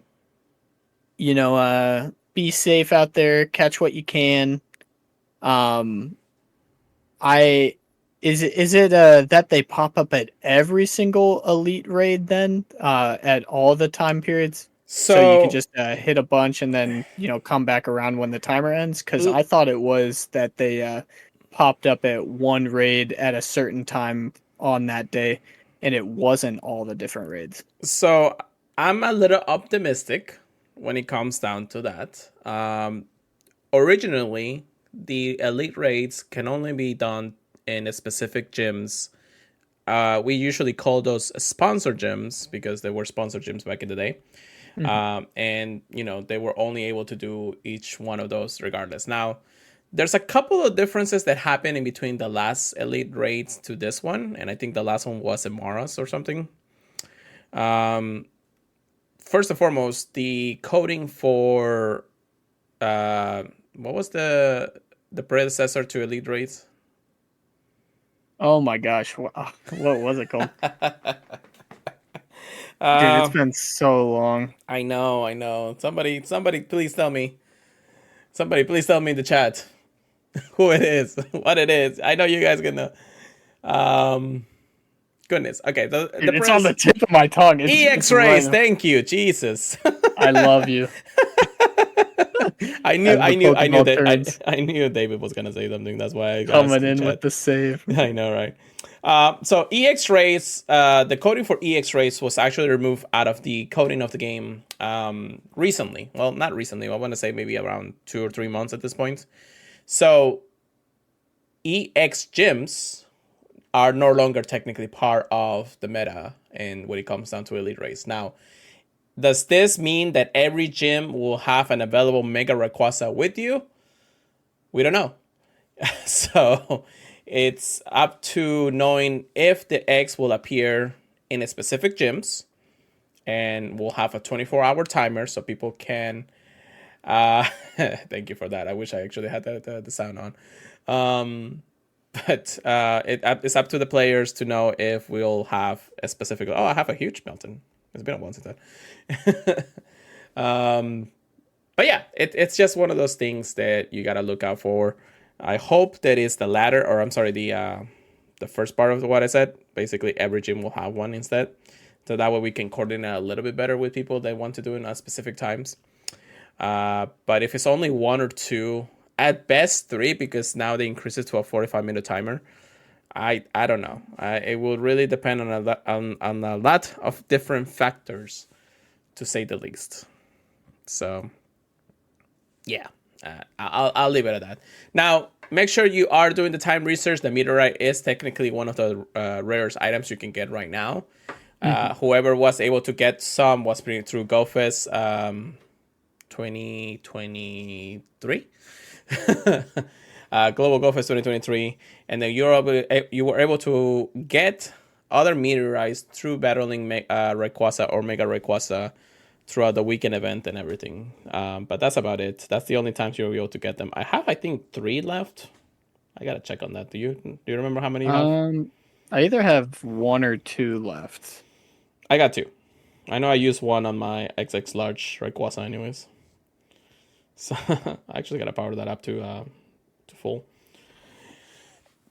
be safe out there, catch what you can. Um, I is it that they pop up at every single elite raid then at all the time periods, so you can So, just hit a bunch and then come back around when the timer ends? Because l- I thought it was that they popped up at one raid at a certain time on that day, and it wasn't all the different raids. so I'm a little optimistic when it comes down to that. Originally, the elite raids can only be done in a specific gyms. We usually call those sponsor gyms because they were sponsor gyms back in the day. Mhm. And they were only able to do each one of those regardless. Now, there's a couple of differences that happen in between the last elite raids to this one, and I think the last one was in Maras or something. Um, First and foremost, the coding for what was the predecessor to elite raids? Oh my gosh, what was it called? Dude, it's uh, been so long. I know, I know. Somebody, please tell me. Somebody, please tell me in the chat who it is, what it is. I know you guys gonna. Um, Goodness. Okay, the Dude, it's on the press tip of my tongue. It's EX right rays. now. Thank you, Jesus. I love you. I knew, As I the knew, I knew Pokeball that turns, I knew David was gonna say something. That's why I asked coming in in with chat. the save. I know, right? So EX rays, the coding for EX rays was actually removed out of the coding of the game recently. Well, not recently. I want to say maybe around 2 or 3 months at this point. So EX gyms are no longer technically part of the meta, and when it comes down to elite race now. Does this mean that every gym will have an available Mega Rayquaza with you? We don't know. So it's up to knowing if the eggs will appear in a specific gyms, and we'll have a 24-hour timer so people can. Thank you for that. I wish I actually had the sound on. But it's up to the players to know if we'll have a specific. Oh, I have a huge mountain. It's been a while since that. But yeah, it's just one of those things that you gotta look out for. I hope that is the latter, or I'm sorry, the first part of what I said. Basically, every gym will have one instead. so that way we can coordinate a little bit better with people that want to do it at specific times. But if it's only one or two, at best three, because now they increase it to a 45-minute timer. I don't know. It will really depend on on a lot of different factors, to say the least. So, yeah, I'll leave it at that. Now, make sure you are doing the time research. The meteorite is technically one of the rarest items you can get right now. Whoever was able to get some was pretty through GoFest 2023. Global GoFest 2023, and then you were able to get other meteorites through battling Rayquaza or Mega Rayquaza throughout the weekend event and everything. But that's about it. That's the only times you'll be able to get them. I have, I think, 3 left. I gotta check on that. Do you remember how many you have? I either have 1 or 2 left. I got 2. I know I used 1 on my XX large Rayquaza anyways. So I actually gotta power that up to full.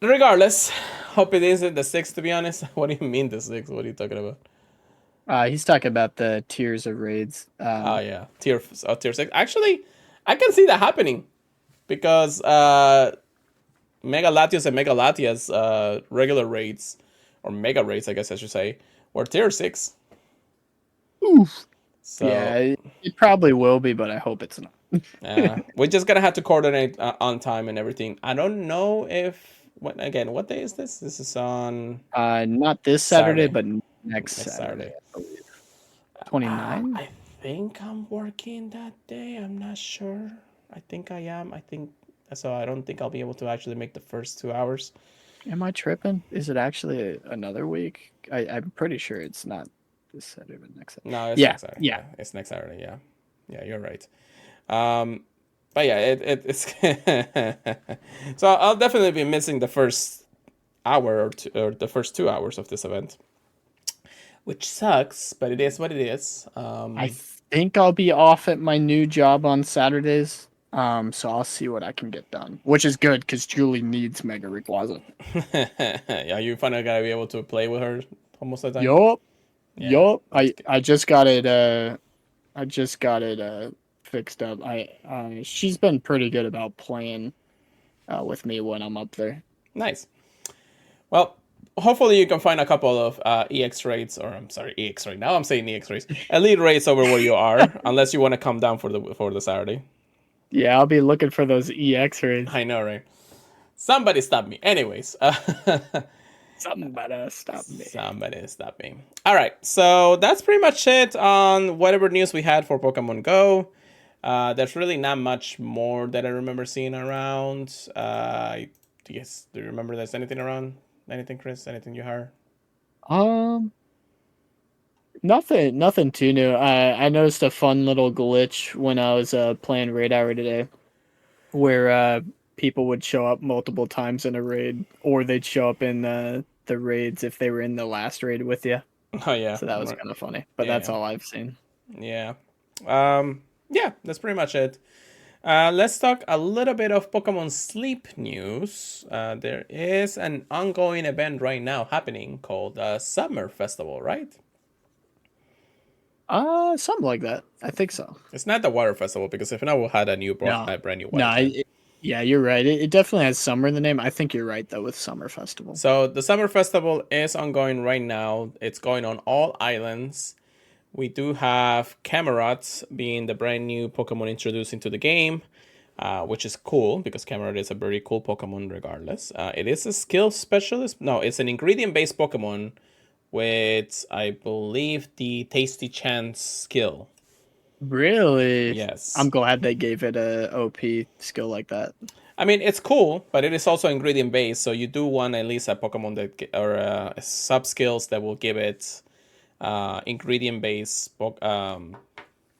Regardless, hope it isn't the 6, to be honest. What do you mean the 6? What are you talking about? He's talking about the tiers of raids. Oh yeah, tier 6. Actually, I can see that happening because Mega Latios and Mega Latias regular raids, or Mega raids, I guess I should say, were tier 6. Oof. So yeah, it probably will be, but I hope it's not. we're just gonna have to coordinate on time and everything. I don't know if what day is this? This is on not this Saturday, but next Saturday. I believe. 29? I think I'm working that day. I'm not sure. I think I am. I think so. I don't think I'll be able to actually make the first 2 hours. Am I tripping? Is it actually another week? I'm pretty sure it's not this Saturday, but next Saturday. No, it's next Saturday. Yeah, it's next Saturday. Yeah, yeah, you're right. But yeah, it's so I'll definitely be missing the first hour or the first 2 hours of this event, which sucks, but it is what it is. I think I'll be off at my new job on Saturdays. So I'll see what I can get done, which is good because Julie needs Mega Rayquaza. Yeah, you finally gotta be able to play with her almost the time. Yup. I just got it. Fixed up. She's been pretty good about playing with me when I'm up there. Nice. Well, hopefully you can find a couple of EX rates, or I'm sorry, EX rate. Now I'm saying EX rates. Elite rates over where you are, unless you want to come down for the Saturday. Yeah, I'll be looking for those EX rates. I know, right? Somebody stop me. Anyways. Somebody stop me. Somebody stop me. All right, so that's pretty much it on whatever news we had for Pokemon Go. There's really not much more that I remember seeing around. Do you remember there's anything around? Anything, Chris? Anything you heard? Nothing too new. I noticed a fun little glitch when I was playing Raid Hour today, where people would show up multiple times in a raid, or they'd show up in the raids if they were in the last raid with you. Oh yeah. So that was kind of funny. But that's all I've seen. Yeah. Yeah, that's pretty much it. Let's talk a little bit of Pokemon Sleep news. There is an ongoing event right now happening called Summer Festival, right? Something like that. I think so. It's not the Water Festival, because if not, we'll have a brand new one. No, yeah, you're right. It definitely has summer in the name. I think you're right, though, with Summer Festival. So the Summer Festival is ongoing right now. It's going on all islands. We do have Camerots being the brand new Pokemon introduced into the game, which is cool because Camerot is a very cool Pokemon regardless. It is a skill specialist. No, it's an ingredient-based Pokemon with, I believe, the Tasty Chance skill. Really? Yes. I'm glad they gave it a OP skill like that. I mean, it's cool, but it is also ingredient-based, so you do want at least a Pokemon that, or sub-skills that will give it ingredient-based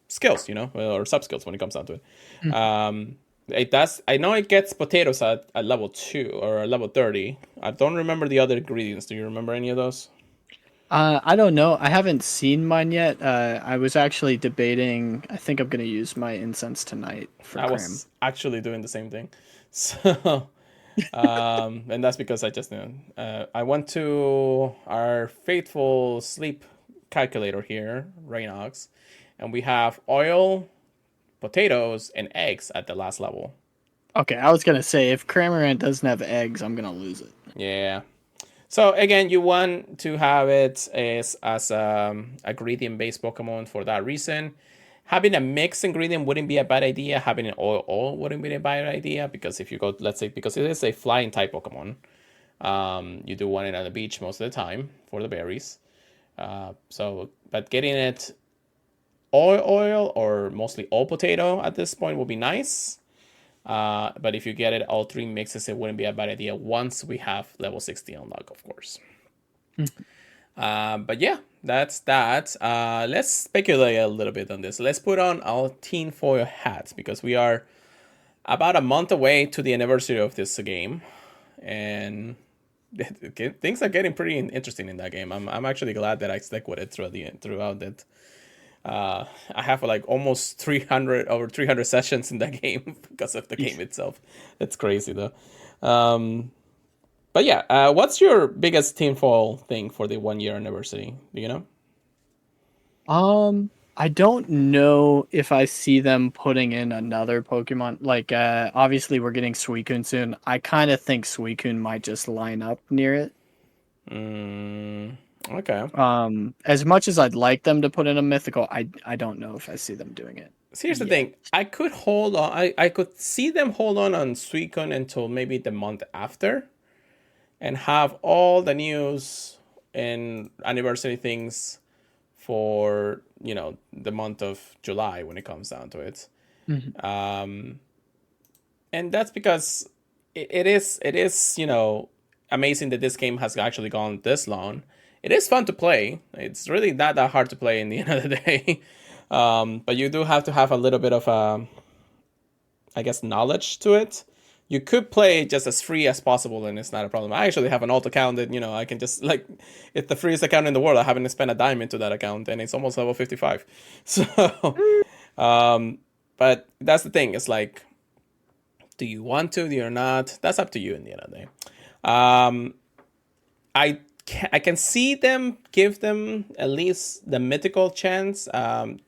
skills, or sub-skills when it comes down to it. Mm-hmm. It does. I know it gets potatoes at level 2 or level 30. I don't remember the other ingredients. Do you remember any of those? I don't know. I haven't seen mine yet. I was actually debating. I think I'm going to use my incense tonight for I was actually doing the same thing. So, and that's because I just I went to our faithful sleep calculator here, Raynox, and we have oil, potatoes, and eggs at the last level. Okay, I was gonna say if Cramorant doesn't have eggs, I'm gonna lose it. Yeah. So again, you want to have it as a ingredient-based Pokemon for that reason. Having a mixed ingredient wouldn't be a bad idea. Having an oil wouldn't be a bad idea because if you go, let's say, because it is a flying type Pokemon, you do want it on the beach most of the time for the berries. But getting it oil or mostly all potato at this point will be nice. But if you get it all three mixes, it wouldn't be a bad idea once we have level 60 unlock, of course. But yeah, that's that. Let's speculate a little bit on this. Let's put on our tinfoil hats because we are about a month away to the anniversary of this game, and things are getting pretty interesting in that game. I'm actually glad that I stuck with it throughout it. I have like almost 300 sessions in that game because of the game itself. That's crazy though. But yeah, what's your biggest tinfoil thing for the 1 year anniversary? Do you know? I don't know if I see them putting in another Pokemon. Like, obviously we're getting Suicune soon. I kind of think Suicune might just line up near it. Okay. As much as I'd like them to put in a mythical, I don't know if I see them doing it. So here's the thing. I could hold on. I could see them hold on Suicune until maybe the month after, and have all the news and anniversary things for the month of July when it comes down to it. And that's because it is amazing that this game has actually gone this long. It is fun to play. It's really not that hard to play in the end of the day. But you do have to have a little bit of I guess knowledge to it. You could play just as free as possible, and it's not a problem. I actually have an alt account that I can just it's the freest account in the world. I haven't spent a dime into that account, and it's almost level 55. So, but that's the thing. It's like, do you want to? Do you not? That's up to you in the end of the day. I can see them give them at least the mythical chance.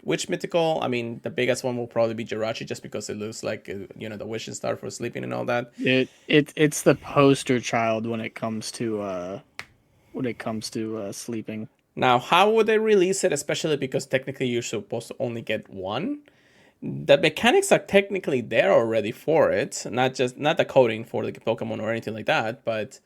Which mythical? I mean, the biggest one will probably be Jirachi, just because it looks like the wishing star for sleeping and all that. It's the poster child when it comes to sleeping. Now, how would they release it? Especially because technically you're supposed to only get one. The mechanics are technically there already for it, not the coding for the Pokemon or anything like that, but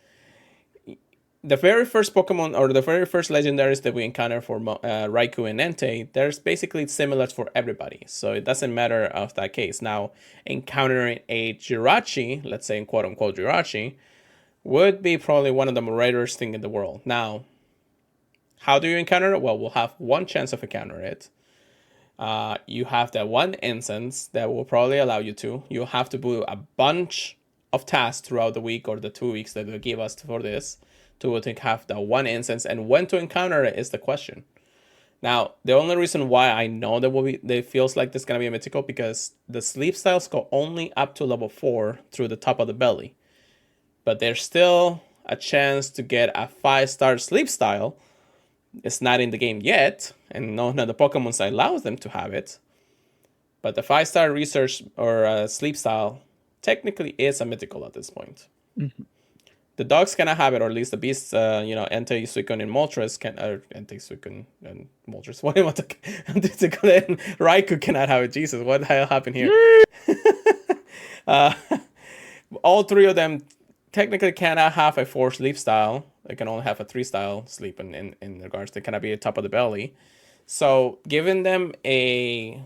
the very first Pokemon or the very first legendaries that we encounter for Raikou and Entei, there's basically similar for everybody. So it doesn't matter of that case. Now, encountering a Jirachi, let's say in quote unquote Jirachi, would be probably one of the more rarest thing in the world. Now, how do you encounter it? Well, we'll have one chance of encountering it. You have that one instance that will probably allow you to. You'll have to do a bunch of tasks throughout the week or the 2 weeks that they give us for this to have that one instance, and when to encounter it is the question. Now, the only reason why I know that feels like this is gonna be a mythical because the sleep styles go only up to level 4 through the top of the belly, but there's still a chance to get a 5-star sleep style. It's not in the game yet, and none of the Pokemon side allows them to have it. But the 5-star research or sleep style technically is a mythical at this point. The dogs cannot have it, or at least the beasts, Entei, Suicune, and Moltres Entei, Suicune, and Moltres. What do you want to call it? Raikou cannot have it. Jesus, what the hell happened here? All three of them technically cannot have a 4 sleep style. They can only have a 3 style sleep in regards. They cannot be at top of the belly. So giving them a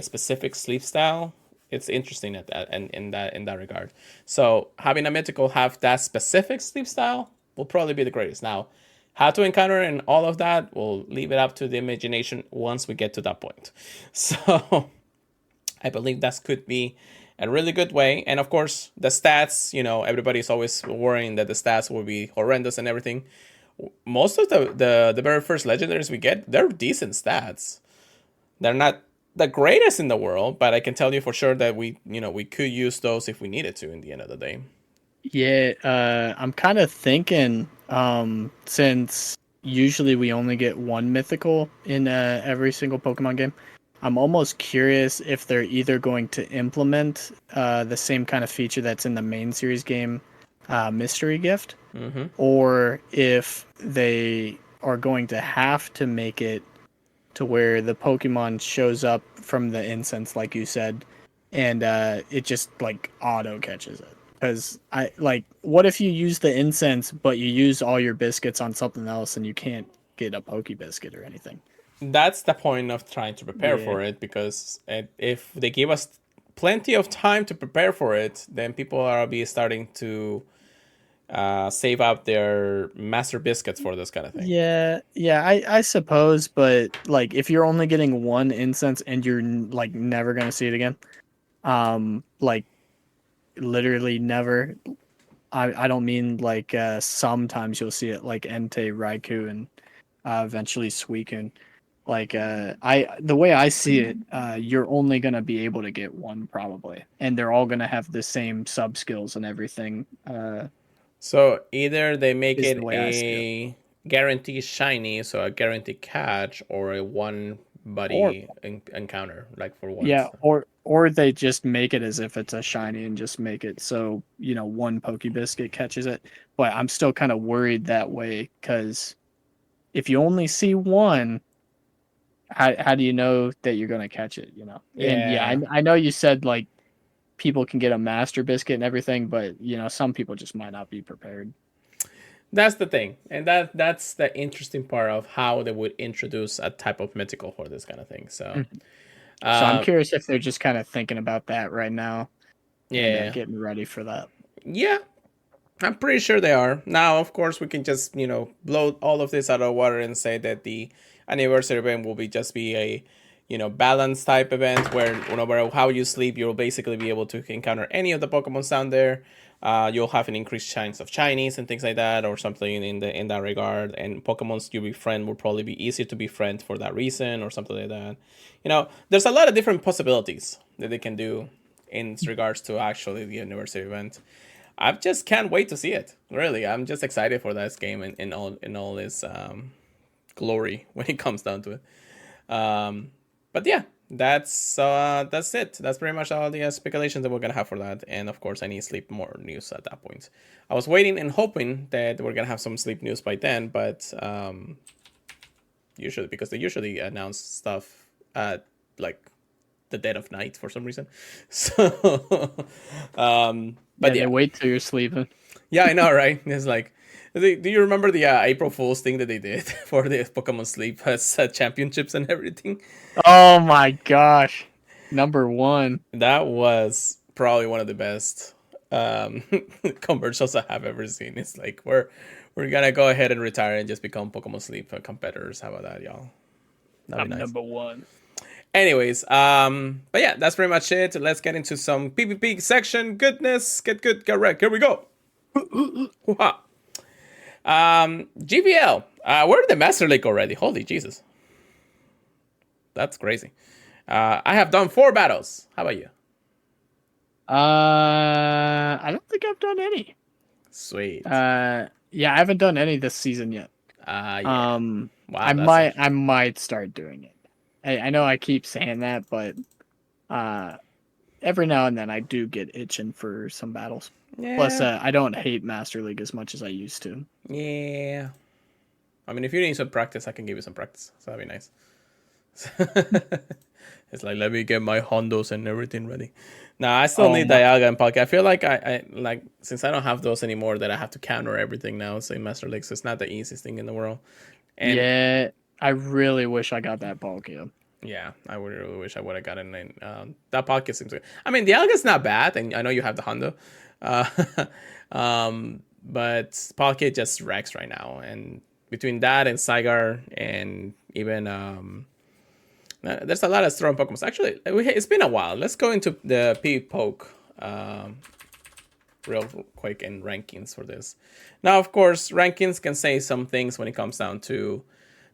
specific sleep style, it's interesting at that and in that regard. So having a mythical have that specific sleep style will probably be the greatest. Now, how to encounter and all of that, we'll leave it up to the imagination once we get to that point. So I believe that could be a really good way. And of course, the stats, everybody's always worrying that the stats will be horrendous and everything. Most of the very first legendaries we get, they're decent stats. They're not the greatest in the world, but I can tell you for sure that we could use those if we needed to in the end of the day. Yeah, I'm kind of thinking since usually we only get one mythical in every single Pokemon game. I'm almost curious if they're either going to implement the same kind of feature that's in the main series game, Mystery Gift, Mm-hmm. or if they are going to have to make it to where the Pokemon shows up from the incense, like you said, and it just like auto catches it. Because I like, what if you use the incense, but you use all your biscuits on something else, and you can't get a Poke Biscuit or anything? That's the point of trying to prepare Yeah, for it, because if they give us plenty of time to prepare for it, then people are be starting to save up their master biscuits for this kind of thing. yeah. I suppose, but like, if you're only getting one incense and you're like never gonna see it again, like literally never. I don't mean like sometimes you'll see it like Entei, Raikou, and eventually Suicune. Like I the way I see it, you're only gonna be able to get one probably, and they're all gonna have the same sub skills and everything. So either they make Is the it way I see it. a guarantee shiny, so a guarantee catch, or a one Or buddy encounter, like for yeah, once. or they just make it as if it's a shiny and just make it so one Pokebiscuit catches it. But I'm still kind of worried that way because if you only see one, how do you know that you're gonna catch it? And yeah, Yeah, I know you said like people can get a master biscuit and everything, but some people just might not be prepared. that's the thing, and that's the interesting part of how they would introduce a type of mythical for this kind of thing. So, Mhm. So I'm uh, curious if they're just kind of thinking about that right now and yeah, getting ready for that. yeah, I'm pretty sure they are. Now, of course, we can just blow all of this out of the water and say that the anniversary event will be just be a balance type event where no matter how you sleep, you'll basically be able to encounter any of the Pokemon down there. You'll have an increased chance of Chinese and things like that, or something in that regard. And Pokemon's you befriend will probably be easier to befriend for that reason, or something like that. There's a lot of different possibilities that they can do in regards to actually the anniversary event. I just can't wait to see it. Really, I'm just excited for this game in all its glory when it comes down to it. But yeah, that's it. That's pretty much all the speculations that we're gonna have for that. And of course, I need sleep more news at that point. I was waiting and hoping that we're gonna have some sleep news by then, but usually because they usually announce stuff at like the dead of night for some reason. So, but Yeah, they yeah, wait till you're sleeping. yeah, I know, right? It's like, do you remember the April Fool's thing that they did for the Pokemon Sleep championships and everything? Oh my gosh. Number one. That was probably one of the best commercials I have ever seen. It's like we're gonna go ahead and retire and just become Pokemon Sleep competitors. How about that, y'all? That'd be I'm nice. number one. Anyways, but yeah, that's pretty much it. Let's get into some PvP section. Goodness, get good, get wrecked. Here we go. Hoo-ha. GBL. We're in the Master League already. Holy Jesus. That's crazy. I have done 4 battles. How about you? I don't think I've done any. Sweet. Yeah, I haven't done any this season yet. Yeah. I Wow, that's might interesting. I might start doing it. I know I keep saying that, but uh every now and then I do get itching for some battles. Plus, Yeah. I don't hate Master League as much as I used to. Yeah. I mean, if you need some practice, I can give you some practice. So that'd be nice. It's like, let me get my Hondos and everything ready. Nah, I still Oh need my, Dialga and Palkia. I feel like I like since I don't have those anymore, that I have to counter everything now. So in Master League, so it's not the easiest thing in the world. And yeah, I really wish I got that ball cube. yeah, I would really wish I would have gotten in. That Palkia seems good. I mean, Dialga's not bad, and I know you have the Hondo. Uh, but Palkia just wrecks right now, and between that and Saigar and even there's a lot of strong Pokemon. Actually, it's been a while. Let's go into the P-Poke real quick in rankings for this. Now, of course, rankings can say some things when it comes down to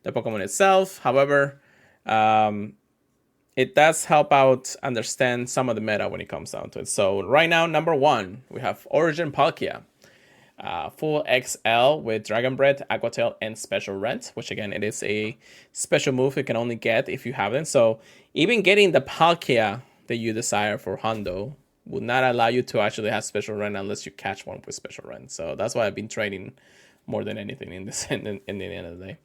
the Pokemon itself. However, it does help out understand some of the meta when it comes down to it. So right now, number 1, we have Origin Palkia. Full XL with Dragon Breath, Aqua Tail, and Special Rent, which again, it is a special move you can only get if you have them. So even getting the Palkia that you desire for Hondo would not allow you to actually have Special Rent unless you catch one with Special Rent. So that's why I've been trading more than anything in this in the end of the day.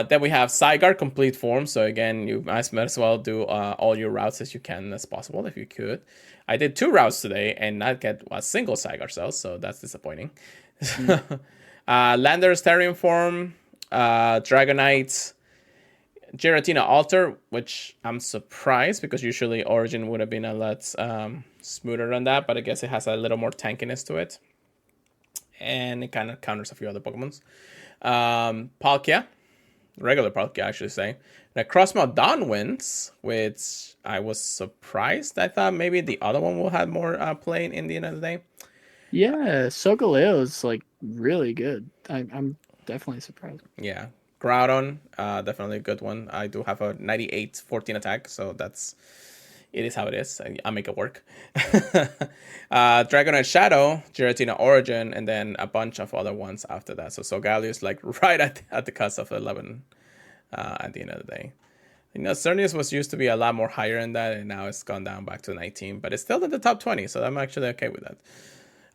Then we have Zygarde complete form. So again, you might as well do all your routes as you can as possible if you could. I did 2 routes today and not get a single Zygarde cell, so that's disappointing. Landorus Therian form, Dragonite, Giratina Alter, which I'm surprised because usually Origin would have been a lot smoother than that, but I guess it has a little more tankiness to it. And it kind of counters a few other Pokemons. Palkia, regular Palkia, I should say. The Crossmouth Downwinds, which I was surprised. I thought maybe the other one will have more play in the end of the day. Yeah, Sogaleo like really good. I'm definitely surprised. Yeah, Groudon, definitely a good one. I do have a 98 14 attack, so it is how it is. I'll make it work. Dragonite Shadow, Giratina Origin, and then a bunch of other ones after that. So Solgaleo like right at the cusp of 11 at the end of the day. You know, Cernius was used to be a lot more higher than that, and now it's gone down back to 19, but it's still in the top 20, so I'm actually okay with that.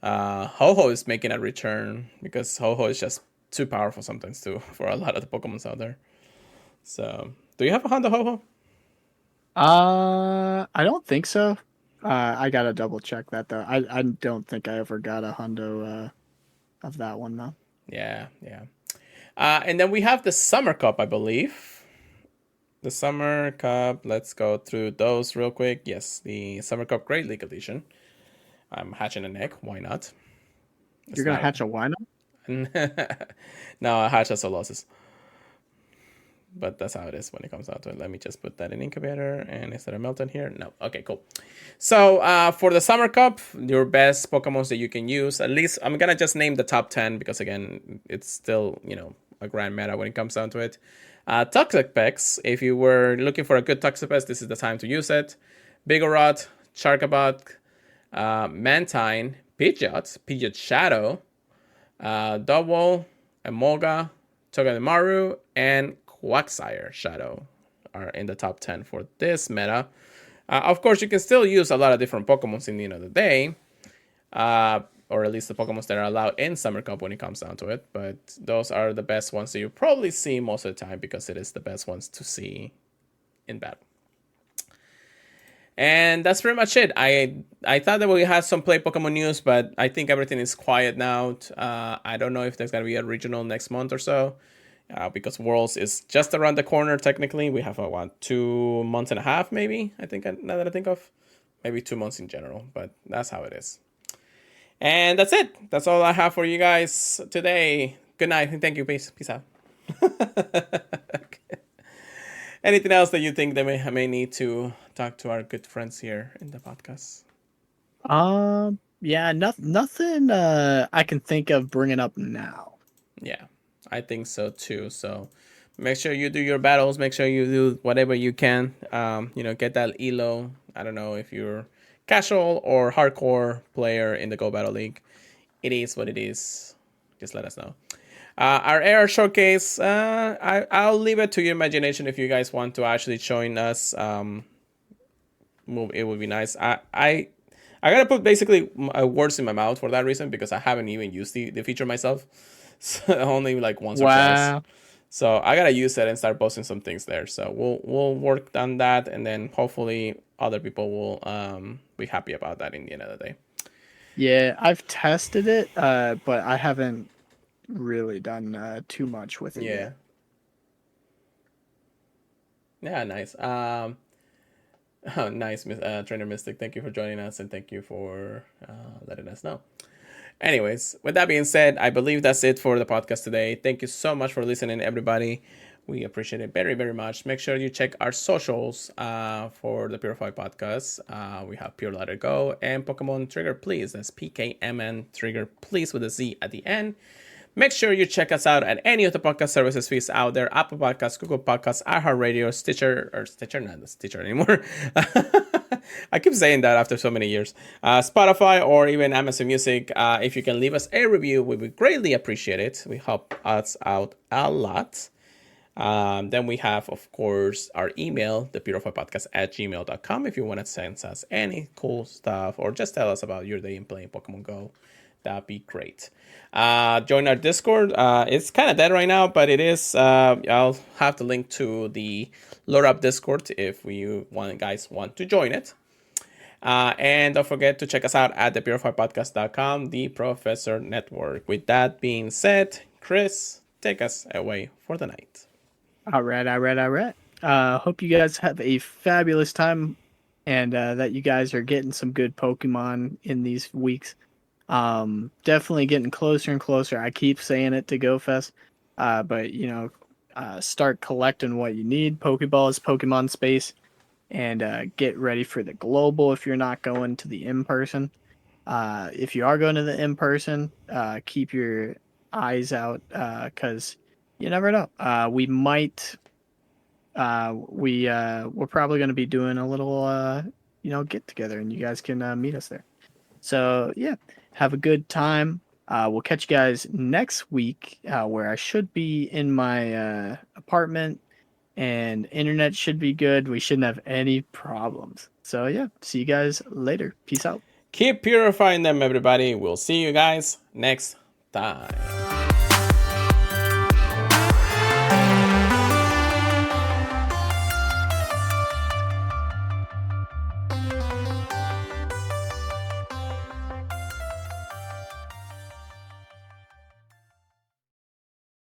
Ho-Ho is making a return because Ho-Ho is just too powerful sometimes too for a lot of the Pokemons out there. So, do you have a Honda Ho-Ho? I don't think so. I gotta double check that though. I don't think I ever got a hundo of that one though. Yeah. And then we have the Summer Cup, I believe. The Summer Cup. Let's go through those real quick. Yes, the Summer Cup Great League Edition. I'm hatching an egg. Why not? You're gonna hatch a Wino? No, I hatch a Solosis. But that's how it is when it comes out to it. Let me just put that in incubator. And is there a Melton here? No. Okay, cool. So for the Summer Cup, your best Pokemons that you can use, at least I'm going to just name the top 10 because, again, it's still, a grand meta when it comes down to it. Toxapex, if you were looking for a good Toxapex, this is the time to use it. Bigorot, Charcabat, Mantine, Pidgeot Shadow, Double, Emolga, Togedemaru, and Quagsire Shadow are in the top 10 for this meta. Of course, you can still use a lot of different Pokemons in the end of the day, or at least the Pokemons that are allowed in Summer Cup when it comes down to it. But those are the best ones that you probably see most of the time because it is the best ones to see in battle. And that's pretty much it. I thought that we had some play Pokemon news, but I think everything is quiet now. I don't know if there's going to be a regional next month or so. Because Worlds is just around the corner, technically. We have, 2 months and a half, maybe, I think, now that I think of. Maybe 2 months in general, but that's how it is. And that's it. That's all I have for you guys today. Good night, and thank you. Peace out. Okay. Anything else that you think they may need to talk to our good friends here in the podcast? Yeah, nothing I can think of bringing up now. Yeah. I think so too. So make sure you do your battles. Make sure you do whatever you can. Get that elo. I don't know if you're casual or hardcore player in the Go Battle League. It is what it is. Just let us know. Our AR showcase. I'll leave it to your imagination if you guys want to actually join us. It would be nice. I gotta put basically words in my mouth for that reason because I haven't even used the feature myself. So only like once or twice. So I gotta use it and start posting some things there. So we'll work on that, and then hopefully other people will be happy about that in the end of the day. Yeah, I've tested it, but I haven't really done too much with it yet. Yeah, nice. Nice, Trainer Mystic. Thank you for joining us, and thank you for letting us know. Anyways, with that being said, I believe that's it for the podcast today. Thank you so much for listening, everybody. We appreciate it very, very much. Make sure you check our socials for the Purified podcast. We have Pure Let It Go and Pokemon Trigger Please. That's PKMN Trigger Please with a Z at the end. Make sure you check us out at any of the podcast services feeds out there. Apple Podcasts, Google Podcasts, iHeartRadio, Stitcher, not the Stitcher anymore. I keep saying that after so many years. Spotify or even Amazon Music. If you can leave us a review, we would greatly appreciate it. We help us out a lot. Then we have, of course, our email, thepurifiedpodcast@gmail.com. If you want to send us any cool stuff or just tell us about your day in playing Pokemon Go, that'd be great. Join our Discord. It's kind of dead right now, but it is. I'll have the link to the Lore Up Discord if guys want to join it. And don't forget to check us out at thepurifiedpodcast.com, the Professor Network. With that being said, Chris, take us away for the night. All right. Hope you guys have a fabulous time and that you guys are getting some good Pokemon in these weeks. Definitely getting closer and closer. I keep saying it to GoFest, but start collecting what you need. Pokeballs, Pokemon Space, and get ready for the global if you're not going to the in-person. If you are going to the in-person, keep your eyes out because you never know. We might. We're probably going to be doing a little get together, and you guys can meet us there. So yeah, have a good time. We'll catch you guys next week, where I should be in my apartment, and internet should be good. We shouldn't have any problems. So yeah, see you guys later. Peace out. Keep purifying them, everybody. We'll see you guys next time.